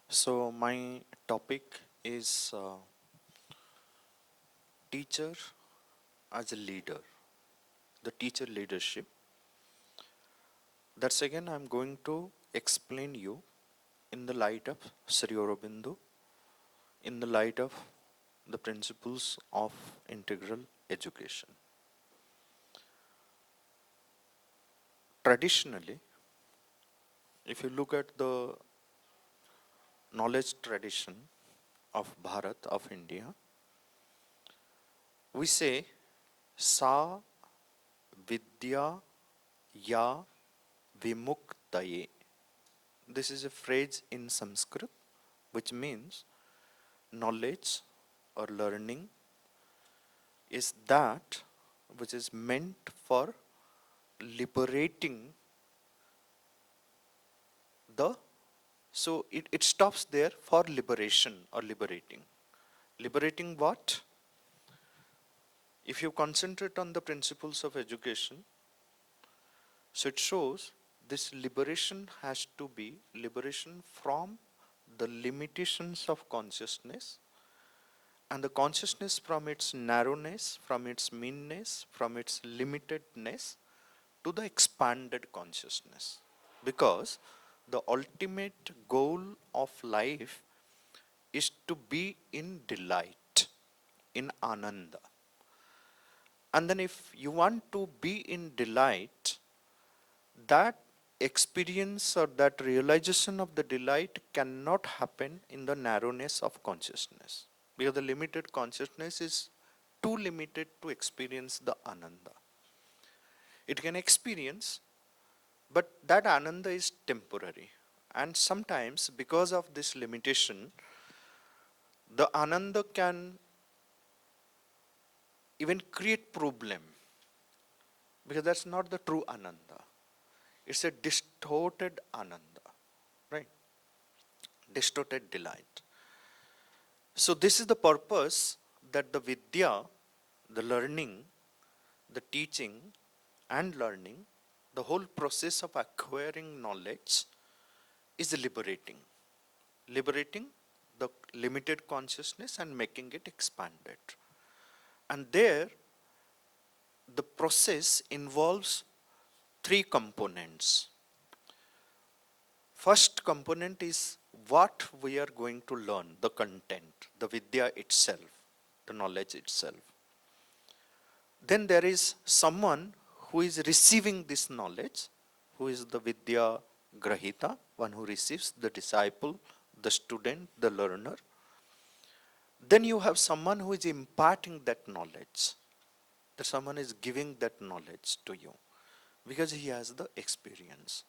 So my topic is teacher as a leader, the teacher leadership. That's again I'm going to explain you in the light of Sri Aurobindo, in the light of the principles of integral education. Traditionally, if you look at the knowledge tradition of Bharat, of India, we say Sa Vidya Ya Vimuktaye. This is a phrase in Sanskrit which means knowledge or learning is that which is meant for liberating the, so it stops there for liberation or liberating. Liberating what? If you concentrate on the principles of education, so it shows this liberation has to be liberation from the limitations of consciousness, and the consciousness from its narrowness, from its meanness, from its limitedness to the expanded consciousness. Because the ultimate goal of life is to be in delight, in ananda. And then if you want to be in delight, that experience or that realization of the delight cannot happen in the narrowness of consciousness. Because the limited consciousness is too limited to experience the ananda. It can experience, but that ananda is temporary. And sometimes, because of this limitation, the ananda can even create problem, because that's not the true ananda. It's a distorted ananda, right? Distorted delight. So this is the purpose that the vidya, the learning, the teaching and learning, the whole process of acquiring knowledge is liberating. Liberating the limited consciousness and making it expanded. And there, the process involves three components. First component is what we are going to learn, the content, the vidya itself, the knowledge itself. Then there is someone who is receiving this knowledge, who is the vidya grahita, one who receives, the disciple, the student, the learner. Then you have someone who is imparting that knowledge, that someone is giving that knowledge to you because he has the experience.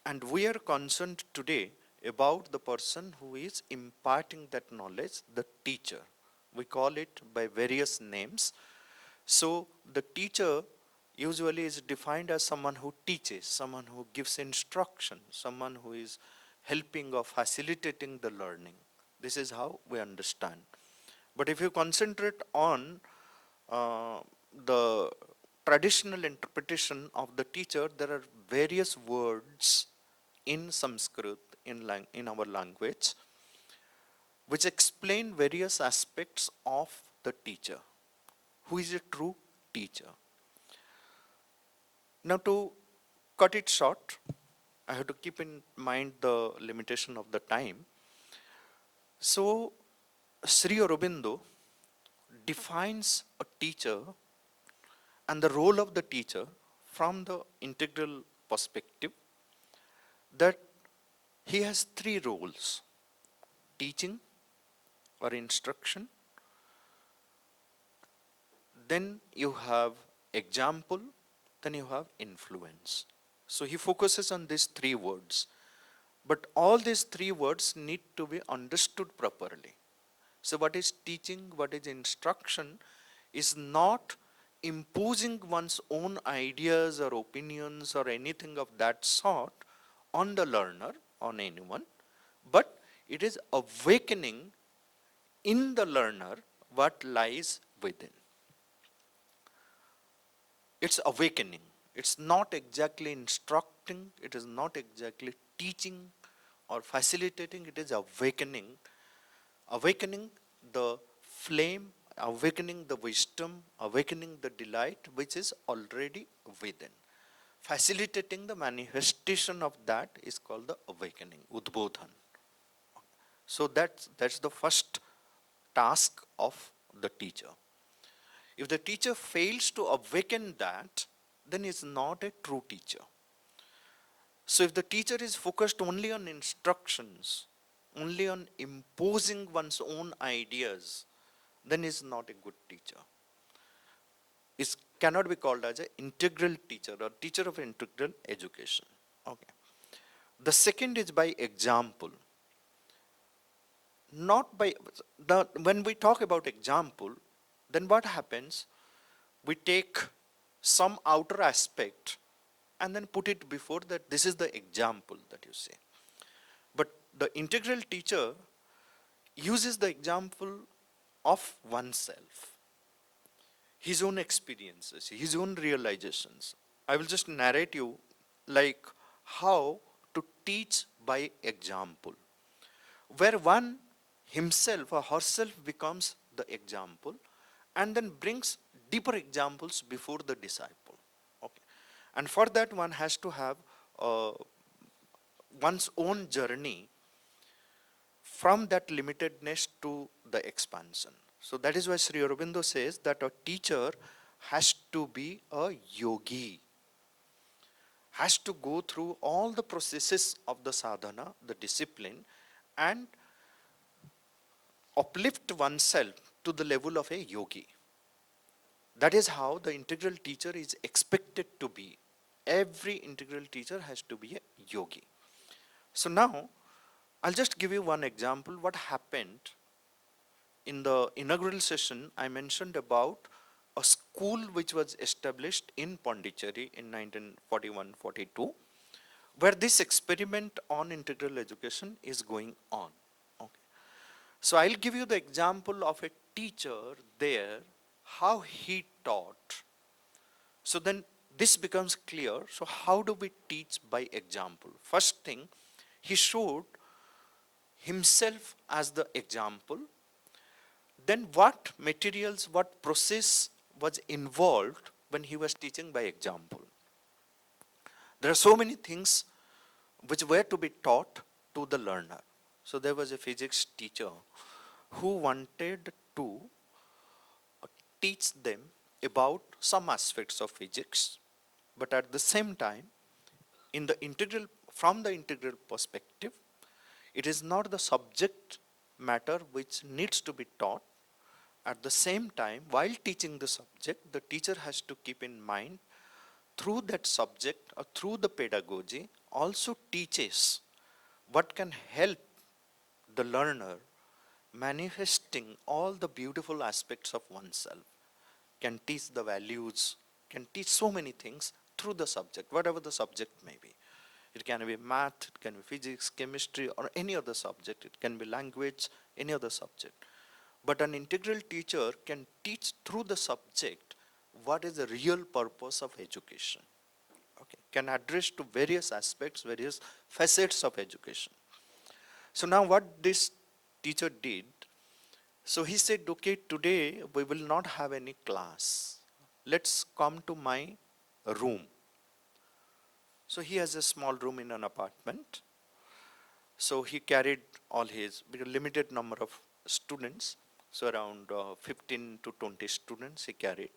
And we are concerned today about the person who is imparting that knowledge, the teacher. We call it by various names. So the teacher usually is defined as someone who teaches, someone who gives instruction, someone who is helping or facilitating the learning. This is how we understand. But if you concentrate on the traditional interpretation of the teacher, there are various words in Sanskrit, in our language, which explain various aspects of the teacher. Who is a true teacher? Now, to cut it short, I have to keep in mind the limitation of the time. So, Sri Aurobindo defines a teacher and the role of the teacher from the integral perspective, that he has three roles: teaching or instruction, then you have example, then you have influence. So he focuses on these three words. But all these three words need to be understood properly. So what is teaching, what is instruction, is not imposing one's own ideas or opinions or anything of that sort on the learner, on anyone, but it is awakening in the learner what lies within. It's awakening. It's not exactly instructing, it is not exactly teaching or facilitating, it is awakening. Awakening the flame, awakening the wisdom, awakening the delight which is already within. Facilitating the manifestation of that is called the awakening, udbodhan. So that's the first task of the teacher. If the teacher fails to awaken that, then is not a true teacher. So if the teacher is focused only on instructions, only on imposing one's own ideas, then is not a good teacher. It cannot be called as an integral teacher or teacher of integral education. Okay. The second is by example. Not by when we talk about example, then what happens? We take some outer aspect and then put it before that this is the example that you say. But the integral teacher uses the example of oneself, his own experiences, his own realizations. I will just narrate you like how to teach by example, where one himself or herself becomes the example and then brings deeper examples before the disciple. Okay. And for that one has to have uh, one's own journey from that limitedness to the expansion. So that is why Sri Aurobindo says that a teacher has to be a yogi, has to go through all the processes of the sadhana, the discipline, and uplift oneself to the level of a yogi. That is how the integral teacher is expected to be. Every integral teacher has to be a yogi. So now, I'll just give you one example. What happened in the inaugural session, I mentioned about a school which was established in Pondicherry in 1941-42, where this experiment on integral education is going on. Okay. So I'll give you the example of a teacher there, how he taught. So then this becomes clear. So how do we teach by example? First thing, he showed himself as the example. Then what materials, what process was involved when he was teaching by example? There are so many things which were to be taught to the learner. So there was a physics teacher who wanted to teach them about some aspects of physics, but at the same time, in the integral, from the integral perspective, it is not the subject matter which needs to be taught. At the same time, while teaching the subject, the teacher has to keep in mind through that subject or through the pedagogy also teaches what can help the learner manifesting all the beautiful aspects of oneself, can teach the values, can teach so many things through the subject, whatever the subject may be. It can be math, it can be physics, chemistry, or any other subject. It can be language, any other subject. But an integral teacher can teach through the subject what is the real purpose of education. Okay, can address to various aspects, various facets of education. So now what this teacher did, so he said, okay, today we will not have any class. Let's come to my room. So he has a small room in an apartment. So he carried all his, because limited number of students, so around 15 to 20 students he carried.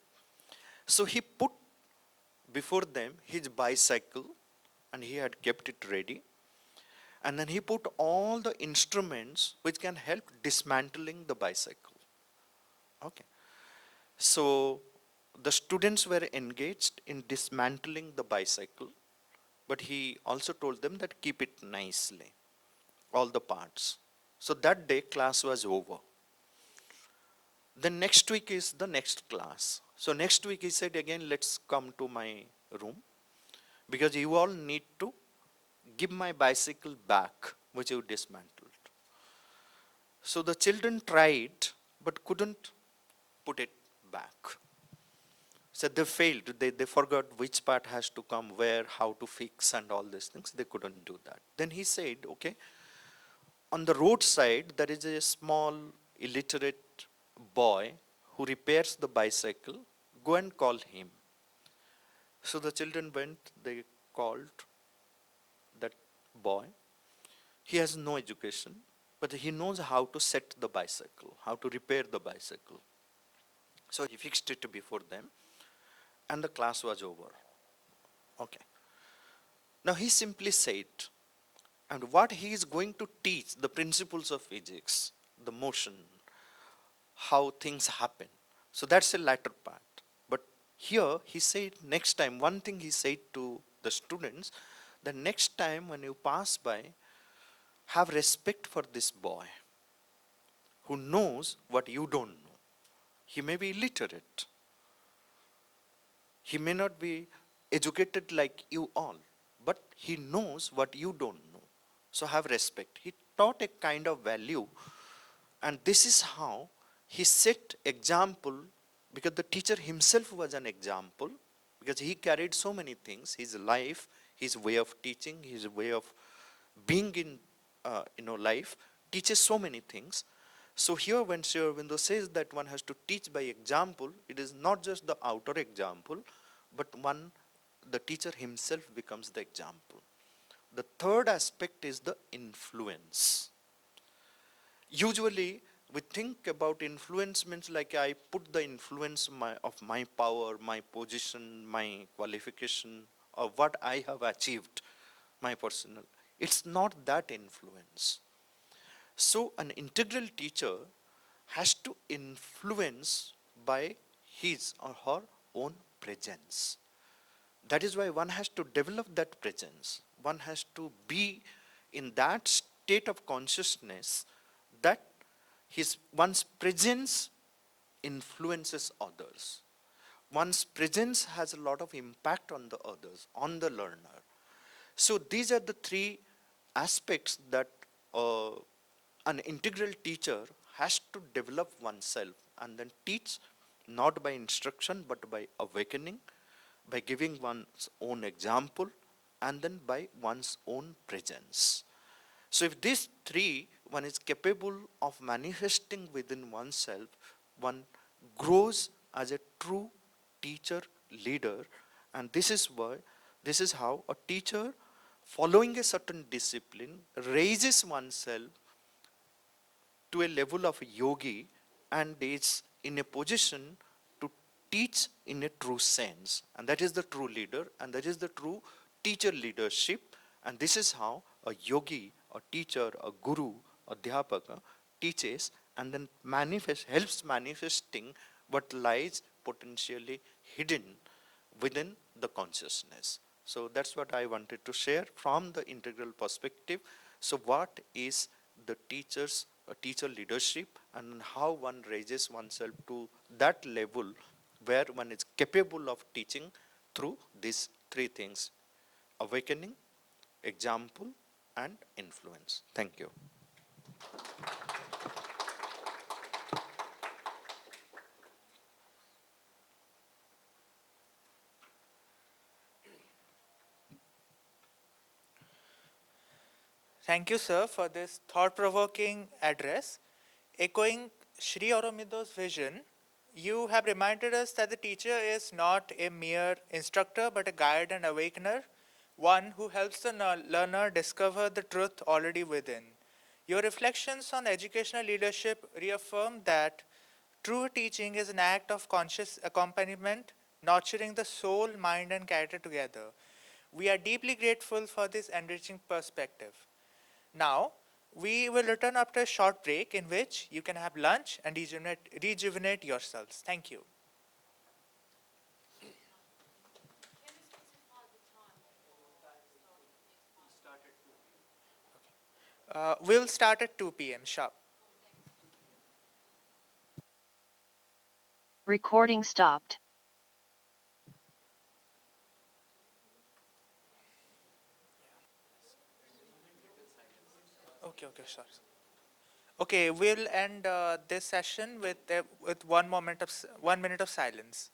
So he put before them his bicycle and he had kept it ready. And then he put all the instruments which can help dismantling the bicycle. Okay. So the students were engaged in dismantling the bicycle, but he also told them that keep it nicely, all the parts. So that day class was over. Then next week is the next class. So next week he said again, let's come to my room because you all need to give my bicycle back, which you dismantled. So the children tried, but couldn't put it back. So they failed. They forgot which part has to come where, how to fix and all these things. They couldn't do that. Then he said, okay, on the roadside, there is a small illiterate boy who repairs the bicycle. Go and call him. So the children went, they called that boy. He has no education, but he knows how to set the bicycle, how to repair the bicycle. So he fixed it before them, and the class was over. Okay. Now he simply said, and what he is going to teach, the principles of physics, the motion, how things happen. So that's the latter part. But here he said next time, one thing he said to the students, the next time when you pass by, have respect for this boy who knows what you don't know. He may be illiterate. He may not be educated like you all, but he knows what you don't know. So have respect. He taught a kind of value, and this is how he set example, because the teacher himself was an example, because he carried so many things, his life, his way of teaching, his way of being in life teaches so many things. So here when Sri Aurobindo says that one has to teach by example, it is not just the outer example, but the teacher himself becomes the example. The third aspect is the influence. Usually, we think about influence means like I put the influence of my power, my position, my qualification, or what I have achieved, my personal. It's not that influence. So, an integral teacher has to influence by his or her own presence. That is why one has to develop that presence. One has to be in that state of consciousness that one's presence influences others. One's presence has a lot of impact on the others, on the learner. So these are the three aspects that uh, an integral teacher has to develop oneself and then teach, not by instruction but by awakening, by giving one's own example, and then by one's own presence. So if these three one is capable of manifesting within oneself, one grows as a true teacher leader, and this is how a teacher following a certain discipline raises oneself to a level of a yogi and is in a position to teach in a true sense. And that is the true leader, and that is the true teacher leadership. And this is how a yogi, a teacher, a guru, a dhyapaka teaches and then helps manifesting what lies potentially hidden within the consciousness. So that's what I wanted to share from the integral perspective. So what is the teacher leadership, and how one raises oneself to that level where one is capable of teaching through these three things: awakening, example, and influence. Thank you. Thank you, sir, for this thought provoking address. Echoing Sri Aurobido's vision, you have reminded us that the teacher is not a mere instructor but a guide and awakener, one who helps the learner discover the truth already within. Your reflections on educational leadership reaffirm that true teaching is an act of conscious accompaniment, nurturing the soul, mind, and character together. We are deeply grateful for this enriching perspective. Now, we will return after a short break in which you can have lunch and rejuvenate yourselves. Thank you. We'll start at 2 p.m. sharp. Recording stopped. Okay, okay, sure. Okay, we'll end this session with 1 minute of silence.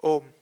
Om.